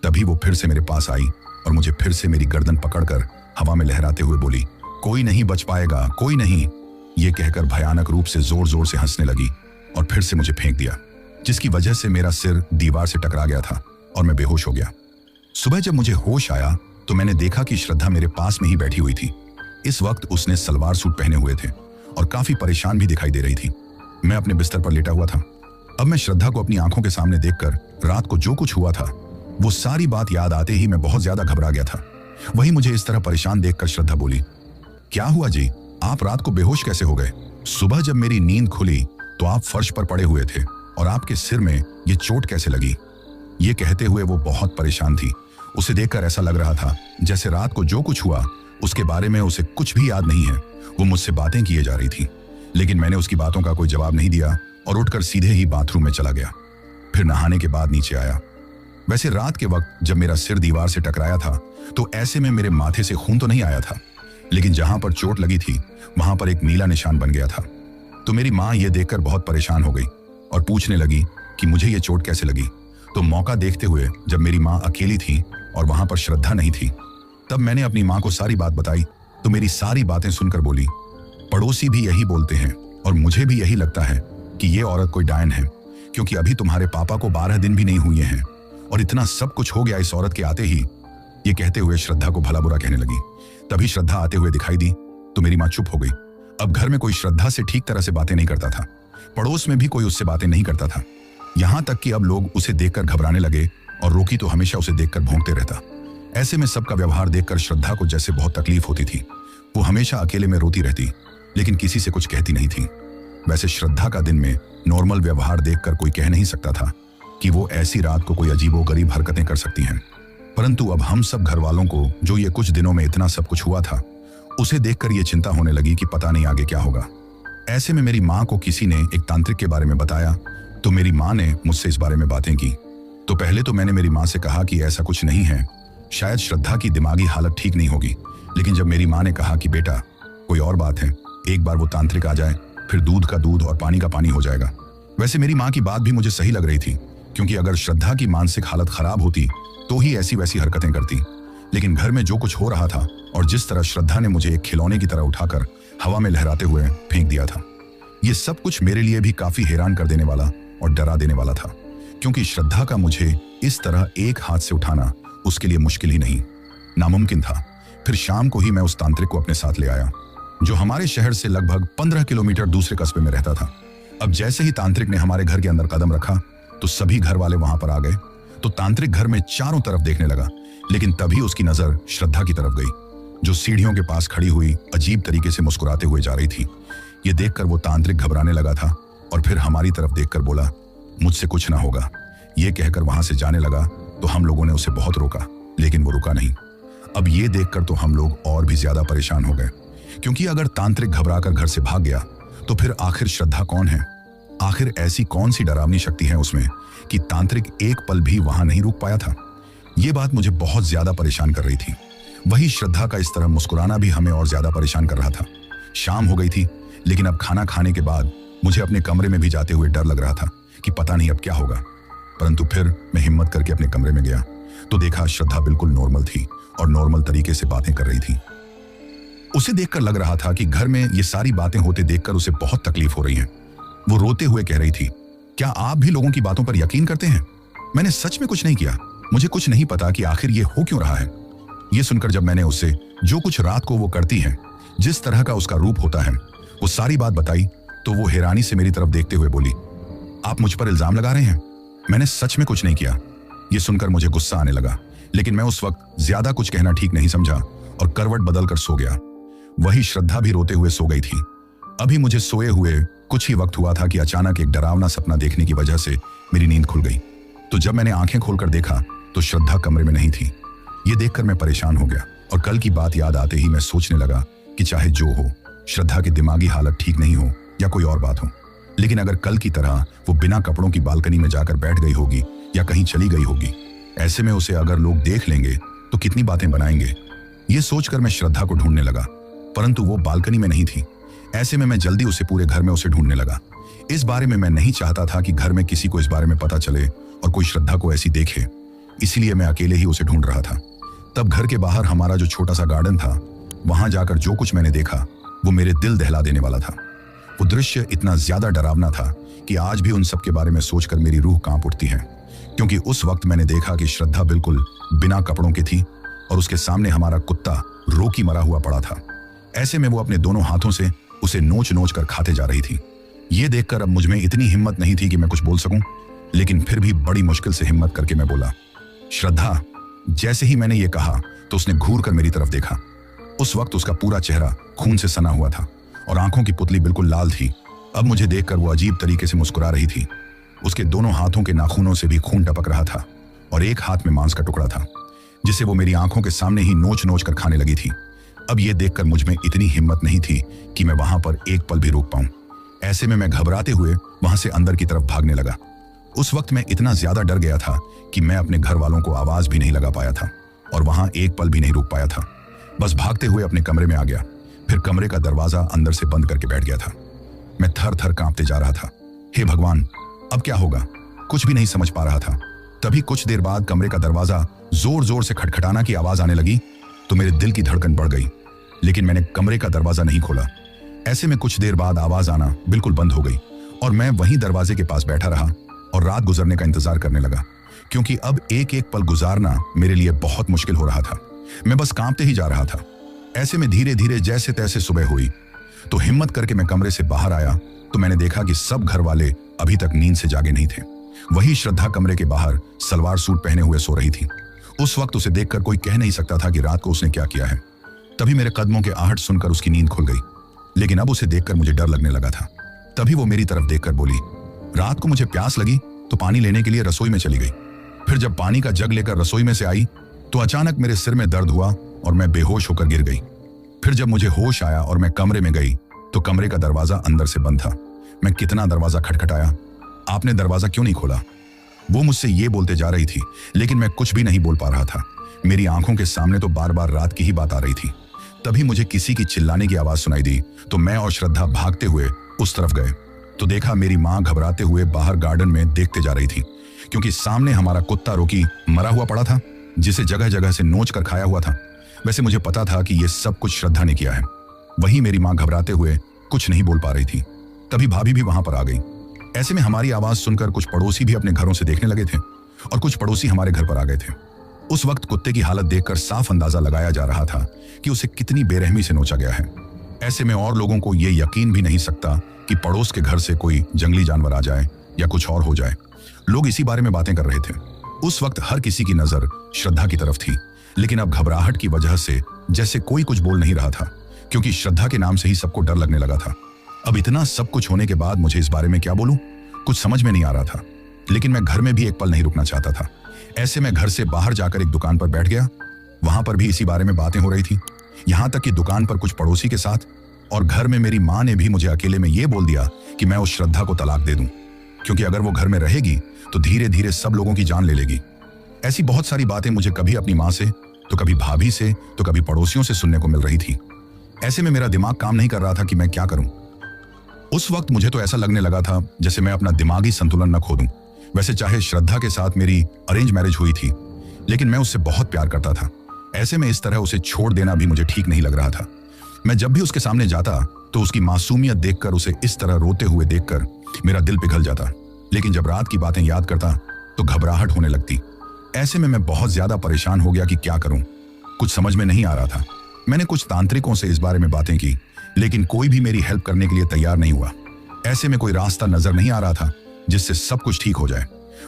तभी वो फिर से मेरे पास आई और मुझे फिर से मेरी गर्दन पकड़कर हवा में लहराते हुए बोली, कोई नहीं बच पाएगा, कोई नहीं। ये कहकर भयानक रूप से जोर जोर से हंसने लगी। और फिर से मुझे फेंक दिया, जिसकी वजह से मेरा सिर दीवार से टकरा गया था और मैं बेहोश हो गया। सुबह जब मुझे होश आया तो मैंने देखा कि श्रद्धा मेरे पास में ही बैठी हुई थी। इस वक्त उसने सलवार सूट पहने हुए थे और काफी परेशान भी दिखाई दे रही थी। मैं अपने बिस्तर पर लेटा हुआ था। अब मैं श्रद्धा को अपनी आंखों के सामने देखकर रात को जो कुछ हुआ था वो सारी बात याद आते ही मैं बहुत ज्यादा घबरा गया था। वही मुझे इस तरह परेशान देखकर श्रद्धा बोली, क्या हुआ जी, आप रात को बेहोश कैसे हो गए? सुबह जब मेरी नींद खुली तो आप फर्श पर पड़े हुए थे और आपके सिर में ये चोट कैसे लगी? ये कहते हुए वो बहुत परेशान थी। उसे देखकर ऐसा लग रहा था जैसे रात को जो कुछ हुआ उसके बारे में उसे कुछ भी याद नहीं है। वो मुझसे बातें किए जा रही थी, लेकिन मैंने उसकी बातों का कोई जवाब नहीं दिया और उठकर सीधे ही बाथरूम में चला गया। फिर नहाने के बाद नीचे आया। वैसे रात के वक्त जब मेरा सिर दीवार से टकराया था तो ऐसे में मेरे माथे से खून तो नहीं आया था, लेकिन जहां पर चोट लगी थी वहां पर एक नीला निशान बन गया था। तो मेरी माँ ये देखकर बहुत परेशान हो गई और पूछने लगी कि मुझे ये चोट कैसे लगी। तो मौका देखते हुए जब मेरी माँ अकेली थी और वहां पर श्रद्धा नहीं थी, तब मैंने अपनी माँ को सारी बात बताई। तो मेरी सारी बातें सुनकर बोली, पड़ोसी भी यही बोलते हैं और मुझे भी यही लगता है कि ये औरत कोई डायन है, क्योंकि अभी तुम्हारे पापा को 12 दिन भी नहीं हुए हैं और इतना सब कुछ हो गया इस औरत के आते ही। ये कहते हुए श्रद्धा को भला बुरा कहने लगी। तभी श्रद्धा आते हुए दिखाई दी तो मेरी माँ चुप हो गई। अब घर में कोई श्रद्धा से ठीक तरह से बातें नहीं करता था, पड़ोस में भी कोई उससे बातें नहीं करता था। यहां तक कि अब लोग उसे देखकर घबराने लगे और रोकी तो हमेशा उसे देखकर भौंकते रहता। ऐसे में सबका व्यवहार देखकर श्रद्धा को जैसे बहुत तकलीफ होती थी। वो हमेशा अकेले में रोती रहती, लेकिन किसी से कुछ कहती नहीं थी। वैसे श्रद्धा का दिन में नॉर्मल व्यवहार देखकर कोई कह नहीं सकता था कि वो ऐसी रात को कोई अजीबोगरीब हरकतें कर सकती हैं। परंतु अब हम सब घर वालों को जो ये कुछ दिनों में इतना सब कुछ हुआ था, उसे देखकर ये चिंता होने लगी कि पता नहीं आगे क्या होगा। ऐसे में मेरी माँ को किसी ने एक तांत्रिक के बारे में बताया तो मेरी माँ ने मुझसे इस बारे में बातें की। तो पहले तो मैंने मेरी माँ से कहा कि ऐसा कुछ नहीं है, शायद श्रद्धा की दिमागी हालत ठीक नहीं होगी। लेकिन जब मेरी माँ ने कहा कि बेटा कोई और बात है, एक बार वो तांत्रिक आ जाए फिर दूध का दूध और पानी का पानी हो जाएगा। वैसे मेरी माँ की बात भी मुझे सही लग रही थी, क्योंकि अगर श्रद्धा की मानसिक हालत खराब होती तो ही ऐसी वैसी हरकतें करती। लेकिन घर में जो कुछ हो रहा था और जिस तरह श्रद्धा ने मुझे एक खिलौने की तरह उठाकर हवा में लहराते हुए फेंक दिया था, ये सब कुछ मेरे लिए भी काफी हैरान कर देने वाला और डरा देने वाला था, क्योंकि श्रद्धा का मुझे इस तरह एक हाथ से उठाना उसके लिए मुश्किल ही नहीं, नामुमकिन था। फिर शाम को ही मैं उस तांत्रिक को अपने साथ ले आया, जो हमारे शहर से लगभग 15 किलोमीटर दूसरे कस्बे में रहता था। अब जैसे ही तांत्रिक ने हमारे घर के अंदर कदम रखा तो सभी घर वाले वहां पर आ गए। तो तांत्रिक घर में चारों तरफ देखने लगा, लेकिन तभी उसकी नजर श्रद्धा की तरफ गई, जो सीढ़ियों के पास खड़ी हुई अजीब तरीके से मुस्कुराते हुए जा रही थी। ये देखकर वो तांत्रिक घबराने लगा था और फिर हमारी तरफ देखकर बोला, मुझसे कुछ ना होगा। ये कहकर वहां से जाने लगा तो हम लोगों ने उसे बहुत रोका, लेकिन वो रुका नहीं। अब ये देखकर तो हम लोग और भी ज्यादा परेशान हो गए, क्योंकि अगर तांत्रिक घबराकर घर से भाग गया तो फिर आखिर श्रद्धा कौन है? आखिर ऐसी कौन सी डरावनी शक्ति है उसमें कि तांत्रिक एक पल भी वहां नहीं रुक पाया था? ये बात मुझे बहुत ज्यादा परेशान कर रही थी। वही श्रद्धा का इस तरह मुस्कुराना भी हमें और ज्यादा परेशान कर रहा था। शाम हो गई थी, लेकिन अब खाना खाने के बाद मुझे अपने कमरे में भी जाते हुए डर लग रहा था कि पता नहीं अब क्या होगा। परंतु फिर मैं हिम्मत करके अपने कमरे में गया तो देखा श्रद्धा बिल्कुल नॉर्मल थी और नॉर्मल तरीके से बातें कर रही थी। उसे देखकर लग रहा था कि घर में ये सारी बातें होते देखकर उसे बहुत तकलीफ हो रही है। वो रोते हुए कह रही थी, क्या आप भी लोगों की बातों पर यकीन करते हैं? मैंने सच में कुछ नहीं किया, मुझे कुछ नहीं पता कि आखिर ये हो क्यों रहा है। ये सुनकर जब मैंने उससे जो कुछ रात को वो करती है, जिस तरह का उसका रूप होता है, वो सारी बात बताई तो वो हैरानी से मेरी तरफ देखते हुए बोली, आप मुझ पर इल्जाम लगा रहे हैं? मैंने सच में कुछ नहीं किया। ये सुनकर मुझे गुस्सा आने लगा, लेकिन मैं उस वक्त ज्यादा कुछ कहना ठीक नहीं समझा और करवट बदलकर सो गया। वही श्रद्धा भी रोते हुए सो गई थी। अभी मुझे सोए हुए कुछ ही वक्त हुआ था कि अचानक एक डरावना सपना देखने की वजह से मेरी नींद खुल गई। तो जब मैंने आंखें खोलकर देखा तो श्रद्धा कमरे में नहीं थी। ये देखकर मैं परेशान हो गया और कल की बात याद आते ही मैं सोचने लगा कि चाहे जो हो, श्रद्धा की दिमागी हालत ठीक नहीं हो या कोई और बात हो, लेकिन अगर कल की तरह वो बिना कपड़ों की बालकनी में जाकर बैठ गई होगी या कहीं चली गई होगी, ऐसे में उसे अगर लोग देख लेंगे तो कितनी बातें बनाएंगे। ये सोचकर मैं श्रद्धा को ढूंढने लगा, परंतु वो बालकनी में नहीं थी। ऐसे में मैं जल्दी उसे पूरे घर में उसे ढूंढने लगा। इस बारे में मैं नहीं चाहता था कि घर में किसी को इस बारे में पता चले और कोई श्रद्धा को ऐसी देखे, इसीलिए मैं अकेले ही उसे ढूंढ रहा था। तब घर के बाहर हमारा जो छोटा सा गार्डन था, वहां जाकर जो कुछ मैंने देखा वो मेरे दिल दहला देने वाला था। वो दृश्य इतना ज्यादा डरावना था कि आज भी उन सब के बारे में सोचकर मेरी रूह कांप उठती है, क्योंकि उस वक्त मैंने देखा कि श्रद्धा बिल्कुल बिना कपड़ों की थी और उसके सामने हमारा कुत्ता रोकी मरा हुआ पड़ा था। ऐसे में वो अपने दोनों हाथों से उसे नोच नोच कर खाते जा रही थी। ये देखकर अब मुझ में इतनी हिम्मत नहीं थी कि मैं कुछ बोल सकूं, लेकिन फिर भी बड़ी मुश्किल से हिम्मत करके मैं बोला, श्रद्धा। जैसे ही मैंने ये कहा तो उसने घूर कर मेरी तरफ देखा। उस वक्त उसका पूरा चेहरा खून से सना हुआ था और आंखों की पुतली बिल्कुल लाल थी। अब मुझे देखकर वो अजीब तरीके से मुस्कुरा रही थी। उसके दोनों हाथों के नाखूनों से भी खून टपक रहा था और एक हाथ में मांस का टुकड़ा था, जिसे वो मेरी आंखों के सामने ही नोच नोच कर खाने लगी थी। अब ये देखकर मुझ में इतनी हिम्मत नहीं थी कि मैं वहां पर एक पल भी रुक पाऊं। ऐसे में मैं घबराते हुए वहां से अंदर की तरफ भागने लगा। उस वक्त मैं इतना ज्यादा डर गया था कि मैं अपने घर वालों को आवाज भी नहीं लगा पाया था और वहां एक पल भी नहीं रुक पाया था। बस भागते हुए अपने कमरे में आ गया। फिर कमरे का दरवाजा अंदर से बंद करके बैठ गया था। मैं थर थर कांपते जा रहा था। हे भगवान, अब क्या होगा? कुछ भी नहीं समझ पा रहा था। तभी कुछ देर बाद कमरे का दरवाजा जोर जोर से खटखटाना की आवाज आने लगी तो मेरे दिल की धड़कन बढ़ गई, लेकिन मैंने कमरे का दरवाजा नहीं खोला। ऐसे में कुछ देर बाद आवाज आना बिल्कुल बंद हो गई और मैं वहीं दरवाजे के पास बैठा रहा और रात गुजरने का इंतजार करने लगा, क्योंकि अब एक एक पल गुजारना मेरे लिए बहुत मुश्किल हो रहा था। मैं बस कांपते ही जा रहा था। ऐसे में धीरे धीरे जैसे तैसे सुबह हुई तो हिम्मत करके मैं कमरे से बाहर आया तो मैंने देखा कि सब घर वाले अभी तक नींद से जागे नहीं थे। वही श्रद्धा कमरे के बाहर सलवार सूट पहने हुए सो रही थी। उस वक्त उसे देखकर कोई कह नहीं सकता था कि रात को उसने क्या किया है। तभी मेरे कदमों के आहट सुनकर उसकी नींद खुल गई, लेकिन अब उसे देखकर मुझे डर लगने लगा था। तभी वो मेरी तरफ देखकर बोली, रात को मुझे प्यास लगी तो पानी लेने के लिए रसोई में चली गई। फिर जब पानी का जग लेकर रसोई में से आई तो अचानक मेरे सिर में दर्द हुआ और मैं बेहोश होकर गिर गई। फिर जब मुझे होश आया और मैं कमरे में गई तो कमरे का दरवाजा अंदर से बंद था। मैं कितना दरवाजा खटखटाया, आपने दरवाजा क्यों नहीं खोला? वो मुझसे ये बोलते जा रही थी, लेकिन मैं कुछ भी नहीं बोल पा रहा था। मेरी आंखों के सामने तो बार बार रात की ही बात आ रही थी। तभी मुझे किसी की चिल्लाने की आवाज सुनाई दी तो मैं और श्रद्धा भागते हुए उस तरफ गए तो देखा मेरी माँ घबराते हुए बाहर गार्डन में देखते जा रही थी, क्योंकि सामने हमारा कुत्ता रोकी मरा हुआ पड़ा था, जिसे जगह जगह से नोच कर खाया हुआ था। वैसे मुझे पता था कि यह सब कुछ श्रद्धा ने किया है। वहीं मेरी माँ घबराते हुए कुछ नहीं बोल पा रही थी। तभी भाभी भी वहां पर आ गई। ऐसे में हमारी आवाज सुनकर कुछ पड़ोसी भी अपने घरों से देखने लगे थे और कुछ पड़ोसी हमारे घर पर आ गए थे। उस वक्त कुत्ते की हालत देखकर साफ अंदाजा लगाया जा रहा था कि उसे कितनी बेरहमी से नोचा गया है। ऐसे में और लोगों को यह यकीन भी नहीं सकता कि पड़ोस के घर से कोई जंगली जानवर आ जाए या कुछ और हो जाए। लोग इसी बारे में बातें कर रहे थे। उस वक्त हर किसी की नजर श्रद्धा की तरफ थी, लेकिन अब घबराहट की वजह से जैसे कोई कुछ बोल नहीं रहा था, क्योंकि श्रद्धा के नाम से ही सबको डर लगने लगा था। अब इतना सब कुछ होने के बाद मुझे इस बारे में क्या बोलूं, कुछ समझ में नहीं आ रहा था, लेकिन मैं घर में भी एक पल नहीं रुकना चाहता था। ऐसे में घर से बाहर जाकर एक दुकान पर बैठ गया। वहां पर भी इसी बारे में बातें हो रही थी, यहां तक कि दुकान पर कुछ पड़ोसी के साथ और घर में मेरी माँ ने भी मुझे अकेले में ये बोल दिया कि मैं उस श्रद्धा को तलाक दे दूं, क्योंकि अगर वो घर में रहेगी तो धीरे धीरे सब लोगों की जान ले लेगी। ऐसी बहुत सारी बातें मुझे कभी अपनी माँ से तो कभी भाभी से तो कभी पड़ोसियों से सुनने को मिल रही थी। ऐसे में मेरा दिमाग काम नहीं कर रहा था कि मैं क्या करूं। उस वक्त मुझे तो ऐसा लगने लगा था जैसे मैं अपना दिमागी संतुलन न खो दूं। वैसे चाहे श्रद्धा के साथ मेरी अरेंज मैरिज हुई थी, लेकिन मैं उससे बहुत प्यार करता था। ऐसे में इस तरह उसे छोड़ देना भी मुझे ठीक नहीं लग रहा था। मैं जब भी उसके सामने जाता तो उसकी मासूमियत देखकर, उसे इस तरह रोते हुए देखकर मेरा दिल पिघल जाता, लेकिन जब रात की बातें याद करता तो घबराहट होने लगती। ऐसे में मैं बहुत ज्यादा परेशान हो गया कि क्या करूं, कुछ समझ में नहीं आ रहा था। मैंने कुछ तांत्रिकों से इस बारे में बातें की, लेकिन कोई भी मेरी हेल्प करने के लिए तैयार नहीं हुआ। ऐसे में कोई रास्ता नजर नहीं आ रहा था जिससे सब कुछ ठीक हो जाए।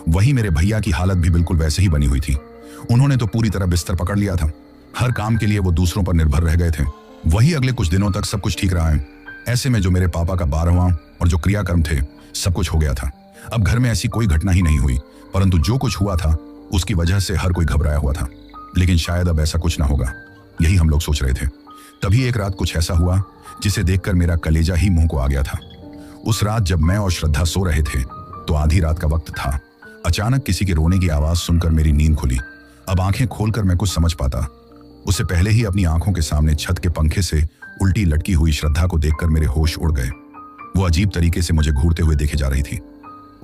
वहीं मेरे भैया की हालत भी बिल्कुल वैसे ही बनी हुई थी। उन्होंने तो पूरी तरह बिस्तर पकड़ लिया था। हर काम के लिए वो दूसरों पर निर्भर रह गए थे। वही अगले कुछ दिनों तक सब कुछ ठीक रहा है। ऐसे में जो मेरे पापा का 12वां और जो क्रियाक्रम थे, सब कुछ हो गया था। अब घर में ऐसी कोई घटना ही नहीं हुई, परंतु जो कुछ हुआ था उसकी वजह से हर कोई घबराया हुआ था। लेकिन शायद अब ऐसा कुछ ना होगा, यही हम लोग सोच रहे थे। तभी एक रात कुछ ऐसा हुआ जिसे देखकर मेरा कलेजा ही मुंह को आ गया था। उस रात जब मैं और श्रद्धा सो रहे थे तो आधी रात का वक्त था। अचानक किसी के रोने की आवाज सुनकर मेरी नींद खुली। अब आंखें खोलकर मैं कुछ समझ पाता। उससे पहले ही अपनी आंखों के सामने छत के पंखे से उल्टी लटकी हुई श्रद्धा को देखकर मेरे होश उड़ गए। वो अजीब तरीके से मुझे घूरते हुए देखे जा रही थी।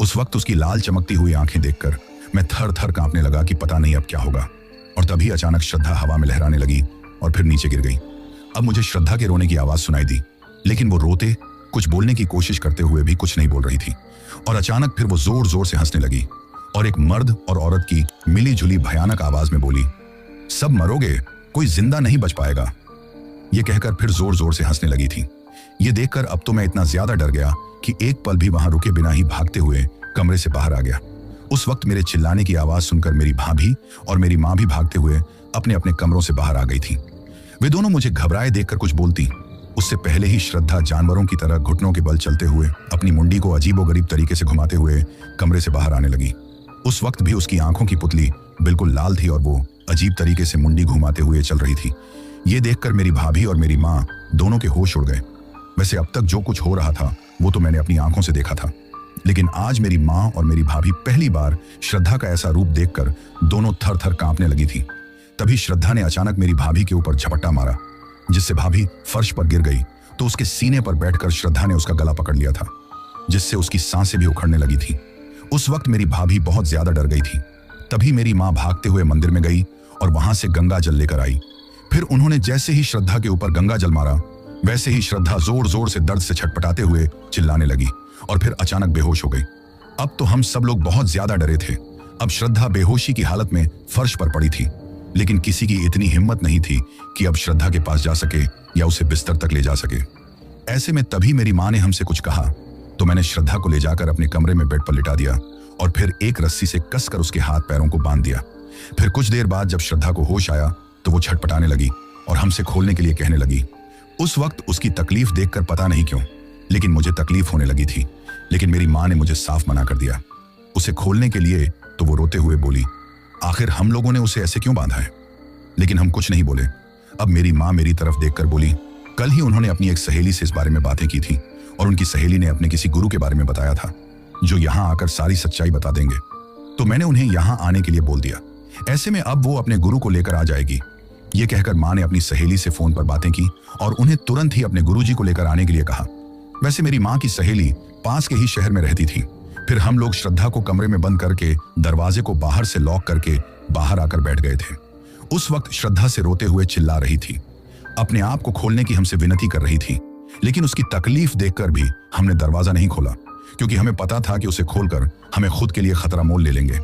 उस वक्त उसकी लाल चमकती हुई आंखें देखकर मैं थर थर कांपने लगा कि पता नहीं अब क्या होगा। और तभी अचानक श्रद्धा हवा में लहराने लगी और फिर नीचे गिर गई। अब मुझे श्रद्धा के रोने की आवाज सुनाई दी, लेकिन वो रोते, कुछ बोलने की कोशिश करते हुए भी कुछ नहीं बोल रही थी। और अचानक फिर वो जोर जोर से हंसने लगी और एक मर्द और औरत की मिली जुली भयानक आवाज में बोली, सब मरोगे, कोई जिंदा नहीं बच पाएगा। ये कहकर फिर जोर जोर से हंसने लगी थी। ये देखकर अब तो मैं इतना ज्यादा डर गया कि एक पल भी वहां रुके बिना ही भागते हुए कमरे से बाहर आ गया। उस वक्त मेरे चिल्लाने की आवाज सुनकर मेरी भाभी और मेरी माँ भी भागते हुए अपने अपने कमरों से बाहर आ गई थी। वे दोनों मुझे घबराए देखकर कुछ बोलती उससे पहले ही श्रद्धा जानवरों की तरह घुटनों के बल चलते हुए अपनी मुंडी को अजीबोगरीब तरीके से घुमाते हुए कमरे से बाहर आने लगी। उस वक्त भी उसकी आंखों की पुतली बिल्कुल लाल थी और वो अजीब तरीके से मुंडी घुमाते हुए चल रही थी। ये देखकर मेरी भाभी और मेरी माँ दोनों के होश उड़ गए। वैसे अब तक जो कुछ हो रहा था वो तो मैंने अपनी आंखों से देखा था, लेकिन आज मेरी माँ और मेरी भाभी पहली बार श्रद्धा का ऐसा रूप देखकर दोनों थर थर कांपने लगी थी। तभी श्रद्धा ने अचानक मेरी भाभी के ऊपर झपट्टा मारा, जिससे भाभी फर्श पर गिर गई। तो उसके सीने पर बैठकर श्रद्धा ने उसका गला पकड़ लिया था, जिससे उसकी सांसें भी उखड़ने लगी थी। उस वक्त मेरी भाभी बहुत ज्यादा डर गई थी। तभी मेरी माँ भागते हुए मंदिर में गई और वहां से गंगा जल लेकर आई। फिर उन्होंने जैसे ही श्रद्धा के ऊपर गंगा जल मारा, वैसे ही श्रद्धा जोर जोर से दर्द से छटपटाते हुए चिल्लाने लगी और फिर अचानक बेहोश हो गई। अब तो हम सब लोग बहुत ज्यादा डरे थे। अब श्रद्धा बेहोशी की हालत में फर्श पर पड़ी थी, लेकिन किसी की इतनी हिम्मत नहीं थी कि अब श्रद्धा के पास जा सके या उसे बिस्तर तक ले जा सके। ऐसे में तभी मेरी माँ ने हमसे कुछ कहा तो मैंने श्रद्धा को ले जाकर अपने कमरे में बेड पर लिटा दिया और फिर एक रस्सी से कसकर उसके हाथ पैरों को बांध दिया। फिर कुछ देर बाद जब श्रद्धा को होश आया तो वो छटपटाने लगी और हमसे खोलने के लिए कहने लगी। उस वक्त उसकी तकलीफ देखकर पता नहीं क्यों, लेकिन मुझे तकलीफ होने लगी थी, लेकिन मेरी माँ ने मुझे साफ मना कर दिया उसे खोलने के लिए। तो वो रोते हुए बोली, आखिर हम लोगों ने उसे ऐसे क्यों बांधा है? लेकिन हम कुछ नहीं बोले। अब मेरी माँ मेरी तरफ देखकर बोली, कल ही उन्होंने अपनी एक सहेली से इस बारे में बातें की थी और उनकी सहेली ने अपने किसी गुरु के बारे में बताया था जो यहाँ आकर सारी सच्चाई बता देंगे। तो मैंने उन्हें यहाँ आने के लिए बोल दिया। ऐसे में अब वो अपने गुरु को लेकर आ जाएगी। ये कहकर माँ ने अपनी सहेली से फोन पर बातें की और उन्हें तुरंत ही अपने गुरुजी को लेकर आने के लिए कहा। वैसे मेरी माँ की सहेली पास के ही शहर में रहती थी। फिर हम लोग श्रद्धा को कमरे में बंद करके दरवाजे को बाहर से लॉक करके बाहर आकर बैठ गए थे। उस वक्त श्रद्धा से रोते हुए चिल्ला रही थी, अपने आप को खोलने की हमसे विनती कर रही थी, लेकिन उसकी तकलीफ देखकर भी हमने दरवाजा नहीं खोला, क्योंकि हमें पता था कि उसे खोलकर हमें खुद के लिए खतरा मोल ले लेंगे।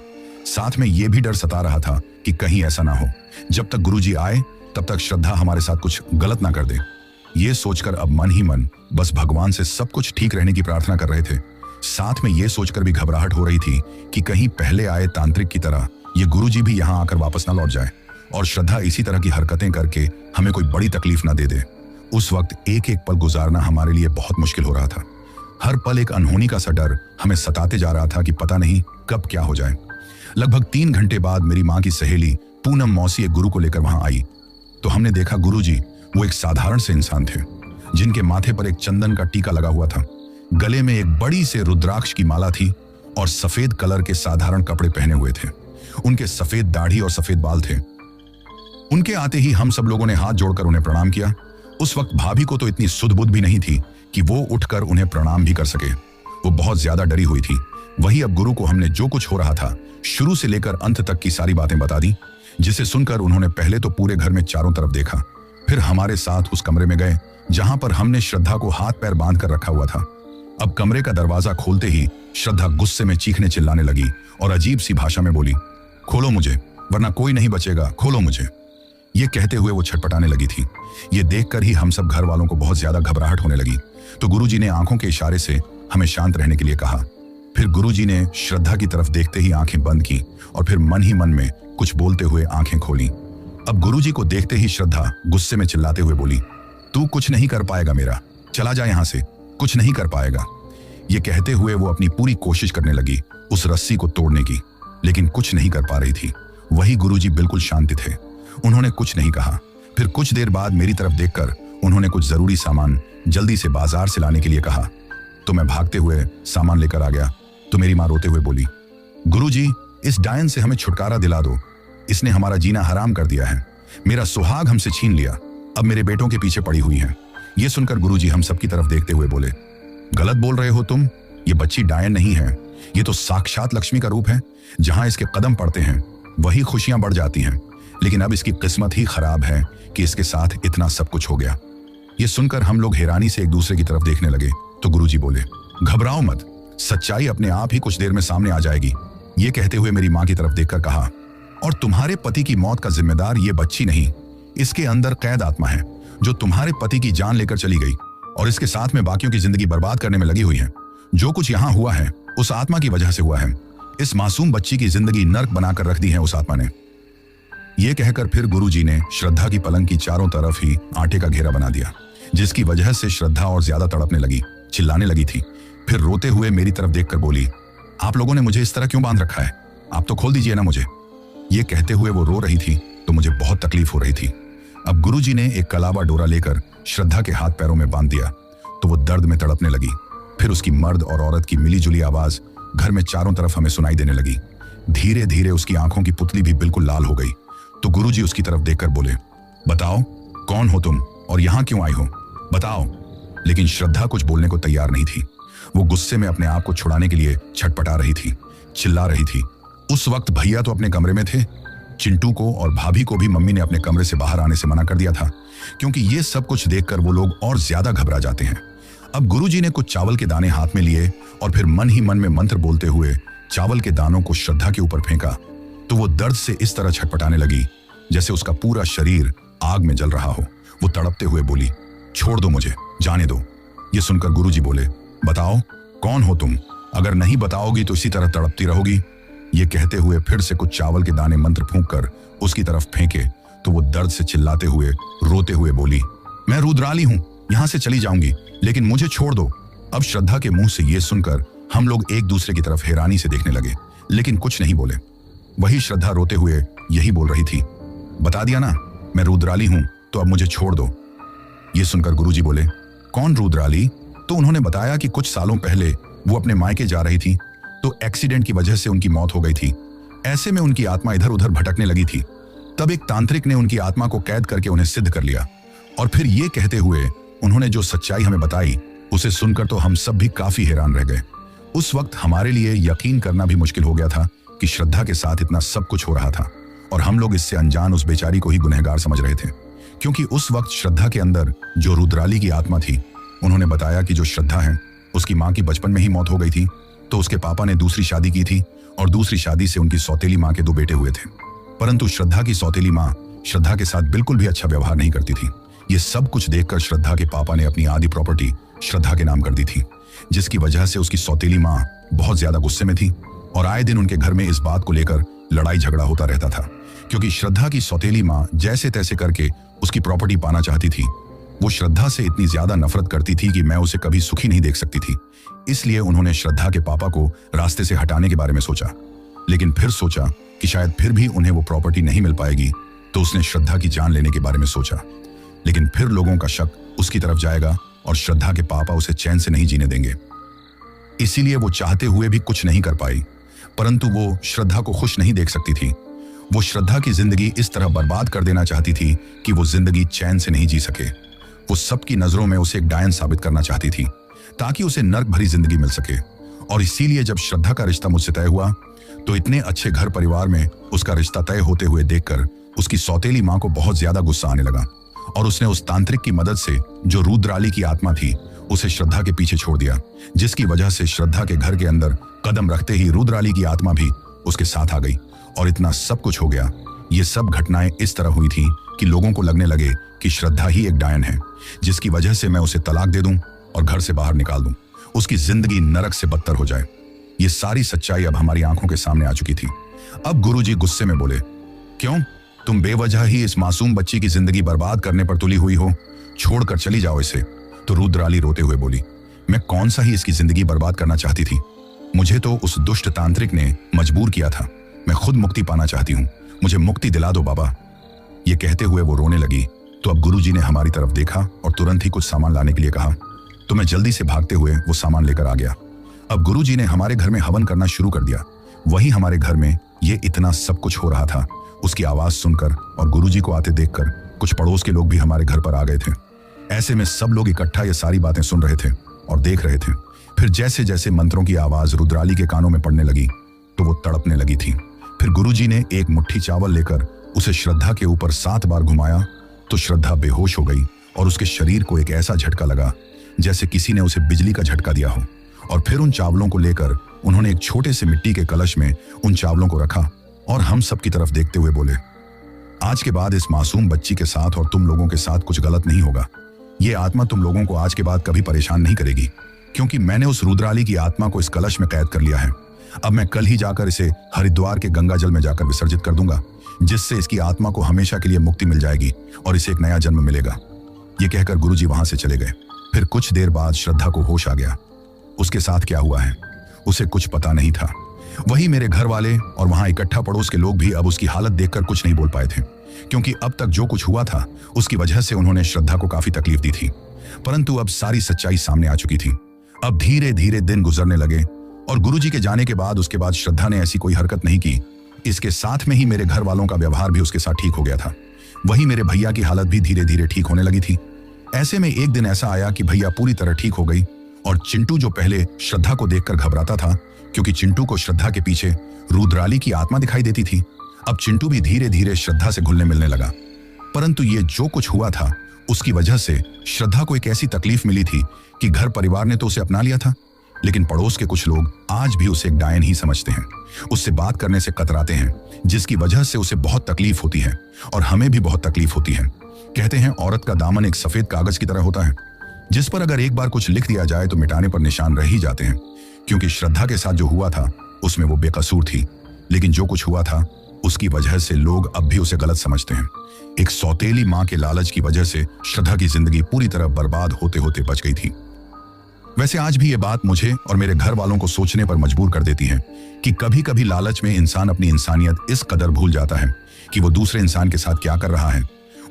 साथ में यह भी डर सता रहा था कि कहीं ऐसा ना हो जब तक गुरुजी आए तब तक श्रद्धा हमारे साथ कुछ गलत ना कर दे। ये सोचकर अब मन ही मन बस भगवान से सब कुछ ठीक रहने की प्रार्थना कर रहे थे। साथ में ये सोचकर भी घबराहट हो रही थी कि कहीं पहले आए तांत्रिक की तरह ये गुरुजी भी यहाँ आकर वापस ना लौट जाए और श्रद्धा इसी तरह की हरकतें करके हमें कोई बड़ी तकलीफ ना दे दे। उस वक्त एक एक पल गुजारना हमारे लिए बहुत मुश्किल हो रहा था। हर पल एक अनहोनी का सा डर हमें सताते जा रहा था कि पता नहीं कब क्या हो जाए। लगभग 3 घंटे बाद मेरी माँ की सहेली पूनम मौसी एक गुरु को लेकर वहां आई तो हमने देखा गुरुजी वो एक साधारण से इंसान थे, जिनके माथे पर एक चंदन का टीका लगा हुआ था, गले में एक बड़ी से रुद्राक्ष की माला थी और सफेद कलर के साधारण कपड़े पहने हुए थे। उनके सफेद दाढ़ी और सफेद बाल थे। उनके आते ही हम सब लोगों ने हाथ जोड़कर उन्हें प्रणाम किया। उस वक्त भाभी को तो इतनी सुध बुध भी नहीं थी कि वो उठकर उन्हें प्रणाम भी कर सके। वो बहुत ज्यादा डरी हुई थी। वही अब गुरु को हमने जो कुछ हो रहा था शुरू से लेकर अंत तक की सारी बातें बता दी, जिसे सुनकर उन्होंने पहले तो पूरे घर में चारों तरफ देखा, फिर हमारे साथ उस कमरे में गए जहां पर हमने श्रद्धा को हाथ पैर बांध कर रखा हुआ था। अब कमरे का दरवाजा खोलते ही श्रद्धा गुस्से में चीखने चिल्लाने लगी और अजीब सी भाषा में बोली, खोलो मुझे वरना कोई नहीं बचेगा, खोलो मुझे। ये कहते हुए वो छटपटाने लगी थी। ये देखकर ही हम सब घर वालों को बहुत ज्यादा घबराहट होने लगी। तो गुरुजी ने आंखों के इशारे से हमें शांत रहने के लिए कहा। फिर गुरुजी ने श्रद्धा की तरफ देखते ही आंखें बंद की और फिर मन ही मन में कुछ बोलते हुए आंखें खोली। अब गुरुजी को देखते ही श्रद्धा गुस्से में चिल्लाते हुए बोली, तू कुछ नहीं कर पाएगा मेरा, चला जा यहां से, कुछ नहीं कर पाएगा। ये कहते हुए वो अपनी पूरी कोशिश करने लगी उस रस्सी को तोड़ने की, लेकिन कुछ नहीं कर पा रही थी। वही गुरुजी बिल्कुल शांत थे, उन्होंने कुछ नहीं कहा। फिर कुछ देर बाद मेरी तरफ देखकर उन्होंने कुछ जरूरी सामान जल्दी से बाजार से लाने के लिए कहा। तो मैं भागते हुए सामान लेकर आ गया तो मेरी माँ रोते हुए बोली, गुरुजी इस डायन से हमें छुटकारा दिला दो, इसने हमारा जीना हराम कर दिया है, मेरा सुहाग हमसे छीन लिया, अब मेरे बेटों के पीछे पड़ी हुई है। ये सुनकर गुरुजी हम सबकी तरफ देखते हुए बोले, गलत बोल रहे हो तुम, ये बच्ची डायन नहीं है, ये तो साक्षात लक्ष्मी का रूप है। जहां इसके कदम पड़ते हैं वही खुशियां बढ़ जाती हैं, लेकिन अब इसकी किस्मत ही खराब है कि इसके साथ इतना सब कुछ हो गया। ये सुनकर हम लोग हैरानी से एक दूसरे की तरफ देखने लगे तो गुरुजी बोले, घबराओ मत, सच्चाई अपने आप ही कुछ देर में सामने आ जाएगी। ये कहते हुए मेरी मां की तरफ देखकर कहा, और तुम्हारे पति की मौत का जिम्मेदार ये बच्ची नहीं, इसके अंदर कैद आत्मा है जो तुम्हारे पति की जान लेकर चली गई और इसके साथ में बाकियों की जिंदगी बर्बाद करने में लगी हुई है। जो कुछ यहाँ हुआ है उस आत्मा की वजह से हुआ है। इस मासूम बच्ची की जिंदगी नर्क बनाकर रख दी है उस आत्मा ने। यह कहकर फिर गुरुजी ने श्रद्धा की पलंग की चारों तरफ ही आटे का घेरा बना दिया, जिसकी वजह से श्रद्धा और ज्यादा तड़पने लगी, चिल्लाने लगी थी। फिर रोते हुए मेरी तरफ देखकर बोली, आप लोगों ने मुझे इस तरह क्यों बांध रखा है? आप तो खोल दीजिए ना मुझे। ये कहते हुए वो रो रही थी तो मुझे बहुत तकलीफ हो रही थी। अब गुरुजी ने एक कलावा डोरा लेकर श्रद्धा के हाथ पैरों में बांध दिया तो वो दर्द में तड़पने लगी। फिर उसकी मर्द और औरत की मिलीजुली आवाज घर में चारों तरफ हमें सुनाई देने लगी। धीरे धीरे उसकी आंखों की पुतली भी बिल्कुल लाल हो गई। तो गुरुजी उसकी तरफ देखकर बोले, बताओ कौन हो तुम और यहां क्यों आई हो, बताओ। लेकिन श्रद्धा कुछ बोलने को तैयार नहीं थी। वो गुस्से में अपने आप को छुड़ाने के लिए छटपटा रही थी, चिल्ला रही थी। उस वक्त भैया तो अपने कमरे में थे। चिंटू को और भाभी को भी मम्मी ने अपने कमरे से बाहर आने से मना कर दिया था, क्योंकि ये सब कुछ देखकर वो लोग और ज्यादा घबरा जाते हैं। अब गुरुजी ने कुछ चावल के दाने हाथ में लिए और फिर मन ही मन में मंत्र बोलते हुए चावल के दानों को श्रद्धा के ऊपर फेंका तो वो दर्द से इस तरह छटपटाने लगी जैसे उसका पूरा शरीर आग में जल रहा हो। वो तड़पते हुए बोली, छोड़ दो मुझे, जाने दो। ये सुनकर गुरुजी बोले, बताओ कौन हो तुम, अगर नहीं बताओगी तो इसी तरह तड़पती रहोगी। ये कहते हुए फिर से कुछ चावल के दाने मंत्र फूंक कर उसकी तरफ फेंके तो वो दर्द से चिल्लाते हुए रोते हुए बोली, मैं रुद्राली हूं, यहां से चली जाऊंगी, लेकिन मुझे छोड़ दो। अब श्रद्धा के मुंह से ये सुनकर हम लोग एक दूसरे की तरफ हैरानी से देखने लगे, लेकिन कुछ नहीं बोले। वही श्रद्धा रोते हुए यही बोल रही थी, बता दिया ना मैं रुद्राली हूं, तो अब मुझे छोड़ दो। ये सुनकर गुरुजी बोले, कौन रुद्राली? तो उन्होंने बताया कि कुछ सालों पहले वो अपने मायके जा रही थी तो एक्सीडेंट की वजह से उनकी मौत हो गई थी। ऐसे में उनकी आत्मा इधर उधर भटकने लगी थी। तब एक तांत्रिक ने उनकी आत्मा को कैद करके उन्हें सिद्ध कर लिया और फिर ये कहते हुए उन्होंने जो सच्चाई हमें बताई उसे सुनकर तो हम सब भी काफी हैरान रह गए। उस वक्त हमारे लिए यकीन करना भी मुश्किल हो गया था कि श्रद्धा के साथ इतना सब कुछ हो रहा था और हम लोग इससे अनजान उस बेचारी को ही गुनहगार समझ रहे थे, क्योंकि उस वक्त श्रद्धा के अंदर जो रुद्राली की आत्मा थी, उन्होंने बताया कि जो श्रद्धा है उसकी माँ की बचपन में ही मौत हो गई थी, तो उसके पापा ने दूसरी शादी की थी और दूसरी शादी से उनकी सौतेली माँ के 2 बेटे हुए थे। परंतु श्रद्धा की सौतेली माँ श्रद्धा के साथ बिल्कुल भी अच्छा व्यवहार नहीं करती थी। ये सब कुछ देखकर श्रद्धा के पापा ने अपनी आधी प्रॉपर्टी श्रद्धा के नाम कर दी थी, जिसकी वजह से उसकी सौतेली माँ बहुत ज्यादा गुस्से में थी और आए दिन उनके घर में इस बात को लेकर लड़ाई झगड़ा होता रहता था, क्योंकि श्रद्धा की सौतेली माँ जैसे तैसे करके उसकी प्रॉपर्टी पाना चाहती थी। वो श्रद्धा से इतनी ज्यादा नफरत करती थी कि मैं उसे कभी सुखी नहीं देख सकती थी। इसलिए उन्होंने श्रद्धा के पापा को रास्ते से हटाने के बारे में सोचा, लेकिन फिर सोचा कि शायद फिर भी उन्हें वो प्रॉपर्टी नहीं मिल पाएगी, तो उसने श्रद्धा की जान लेने के बारे में सोचा। लेकिन फिर लोगों का शक उसकी तरफ जाएगा और श्रद्धा के पापा उसे चैन से नहीं जीने देंगे। इसीलिए वो चाहते हुए भी कुछ नहीं कर पाई, परंतु वो श्रद्धा को खुश नहीं देख सकती थी। वो श्रद्धा की जिंदगी इस तरह बर्बाद कर देना चाहती थी कि वो जिंदगी चैन से नहीं जी सके। वो सबकी नजरों में उसे एक डायन साबित करना चाहती थी ताकि उसे नर्क भरी जिंदगी मिल सके। और इसीलिए जब श्रद्धा का रिश्ता मुझसे तय हुआ तो इतने अच्छे घर परिवार में उसका रिश्ता तय होते हुए देखकर उसकी सौतेली माँ को बहुत ज्यादा गुस्सा आने लगा और उसने उस तांत्रिक की मदद से जो रुद्राली की आत्मा थी उसे श्रद्धा के पीछे छोड़ दिया, जिसकी वजह से श्रद्धा के घर के अंदर कदम रखते ही रुद्राली की आत्मा भी उसके साथ आ गई और इतना सब कुछ हो गया। ये सब घटनाएं इस तरह हुई थी कि लोगों को लगने लगे कि श्रद्धा ही एक डायन है, जिसकी वजह से मैं उसे तलाक दे दूं और घर से बाहर निकाल दूं, उसकी जिंदगी नरक से बदतर हो जाए। ये सारी सच्चाई अब हमारी आंखों के सामने आ चुकी थी। अब गुरुजी गुस्से में बोले, क्यों तुम बेवजह ही इस मासूम बच्ची की जिंदगी बर्बाद करने पर तुली हुई हो, छोड़कर चली जाओ इसे। तो रुद्राली रोते हुए बोली, मैं कौन सा ही इसकी जिंदगी बर्बाद करना चाहती थी, मुझे तो उस दुष्ट तांत्रिक ने मजबूर किया था। मैं खुद मुक्ति पाना चाहती हूँ, मुझे मुक्ति दिला दो बाबा। ये कहते हुए वो रोने लगी। तो अब गुरुजी ने हमारी तरफ देखा और तुरंत ही कुछ सामान लाने के लिए कहा, तो मैं जल्दी से भागते हुए वो सामान लेकर आ गया। अब गुरुजी ने हमारे घर में हवन करना शुरू कर दिया। वही हमारे घर में ये इतना सब कुछ हो रहा था, उसकी आवाज सुनकर और गुरुजी को आते देखकर कुछ पड़ोस के लोग भी हमारे घर पर आ गए थे। ऐसे में सब लोग इकट्ठा ये सारी बातें सुन रहे थे और देख रहे थे। फिर जैसे जैसे मंत्रों की आवाज रुद्राली के कानों में पड़ने लगी तो वो तड़पने लगी थी। फिर गुरुजी ने एक मुट्ठी चावल लेकर उसे श्रद्धा के ऊपर 7 बार घुमाया तो श्रद्धा बेहोश हो गई और उसके शरीर को एक ऐसा झटका लगा जैसे किसी ने उसे बिजली का झटका दिया हो और फिर उन चावलों को लेकर उन्होंने एक छोटे से मिट्टी के कलश में उन चावलों को रखा और हम सब की तरफ देखते हुए बोले, आज के बाद इस मासूम बच्ची के साथ और तुम लोगों के साथ कुछ गलत नहीं होगा। ये आत्मा तुम लोगों को आज के बाद कभी परेशान नहीं करेगी, क्योंकि मैंने उस रुद्राली की आत्मा को इस कलश में कैद कर लिया है। अब मैं कल ही जाकर इसे हरिद्वार के गंगा जल में जाकर विसर्जित कर दूंगा, जिससे इसकी आत्मा को हमेशा के लिए मुक्ति मिल जाएगी और इसे एक नया जन्म मिलेगा। ये कहकर गुरुजी वहां से चले गए। फिर कुछ देर बाद श्रद्धा को होश आ गया। उसके साथ क्या हुआ है उसे कुछ पता नहीं था। वही मेरे घर वाले और वहां इकट्ठा पड़ोस के लोग भी अब उसकी हालत देखकर कुछ नहीं बोल पाए थे, क्योंकि अब तक जो कुछ हुआ था उसकी वजह से उन्होंने श्रद्धा को काफी तकलीफ दी थी। परंतु अब सारी सच्चाई सामने आ चुकी थी। अब धीरे धीरे दिन गुजरने लगे और गुरुजी के जाने के बाद उसके बाद श्रद्धा ने ऐसी कोई हरकत नहीं की। इसके साथ में ही मेरे घर वालों का व्यवहार भी उसके साथ ठीक हो गया था। वही मेरे भैया की हालत भी धीरे धीरे ठीक होने लगी थी। ऐसे में एक दिन ऐसा आया कि भैया पूरी तरह ठीक हो गई और चिंटू, जो पहले श्रद्धा को देखकर घबराता था, क्योंकि चिंटू को श्रद्धा के पीछे रुद्राली की आत्मा दिखाई देती थी, अब चिंटू भी धीरे धीरे श्रद्धा से घुलने मिलने लगा। परंतु ये जो कुछ हुआ था उसकी वजह से श्रद्धा को एक ऐसी तकलीफ मिली थी कि घर परिवार ने तो उसे अपना लिया था, लेकिन पड़ोस के कुछ लोग आज भी उसे एक डायन ही समझते हैं। उससे बात करने से कतराते हैं, जिसकी वजह से उसे बहुत तकलीफ होती है और हमें भी बहुत तकलीफ होती है। कहते हैं औरत का दामन एक सफेद कागज की तरह होता है, जिस पर अगर एक बार कुछ लिख दिया जाए तो मिटाने पर निशान रह ही जाते हैं। क्योंकि श्रद्धा के साथ जो हुआ था उसमें वो बेकसूर थी, लेकिन जो कुछ हुआ था उसकी वजह से लोग अब भी उसे गलत समझते हैं। एक सौतेली मां के लालच की वजह से श्रद्धा की जिंदगी पूरी तरह बर्बाद होते होते बच गई थी। वैसे आज भी ये बात मुझे और मेरे घर वालों को सोचने पर मजबूर कर देती है कि कभी कभी लालच में इंसान अपनी इंसानियत इस कदर भूल जाता है कि वो दूसरे इंसान के साथ क्या कर रहा है,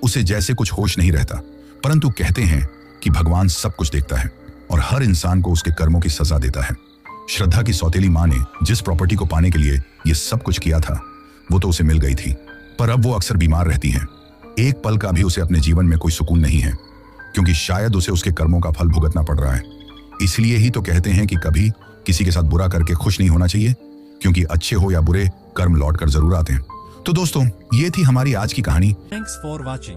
उसे जैसे कुछ होश नहीं रहता। परंतु कहते हैं कि भगवान सब कुछ देखता है और हर इंसान को उसके कर्मों की सजा देता है। श्रद्धा की सौतेली मां ने जिस प्रॉपर्टी को पाने के लिए ये सब कुछ किया था वो तो उसे मिल गई थी, पर अब वो अक्सर बीमार रहती है। एक पल का भी उसे अपने जीवन में कोई सुकून नहीं है, क्योंकि शायद उसे उसके कर्मों का फल भुगतना पड़ रहा है। इसलिए ही तो कहते हैं कि कभी किसी के साथ बुरा करके खुश नहीं होना चाहिए, क्योंकि अच्छे हो या बुरे कर्म लौट कर जरूर आते हैं। तो दोस्तों, ये थी हमारी आज की कहानी। Thanks for watching.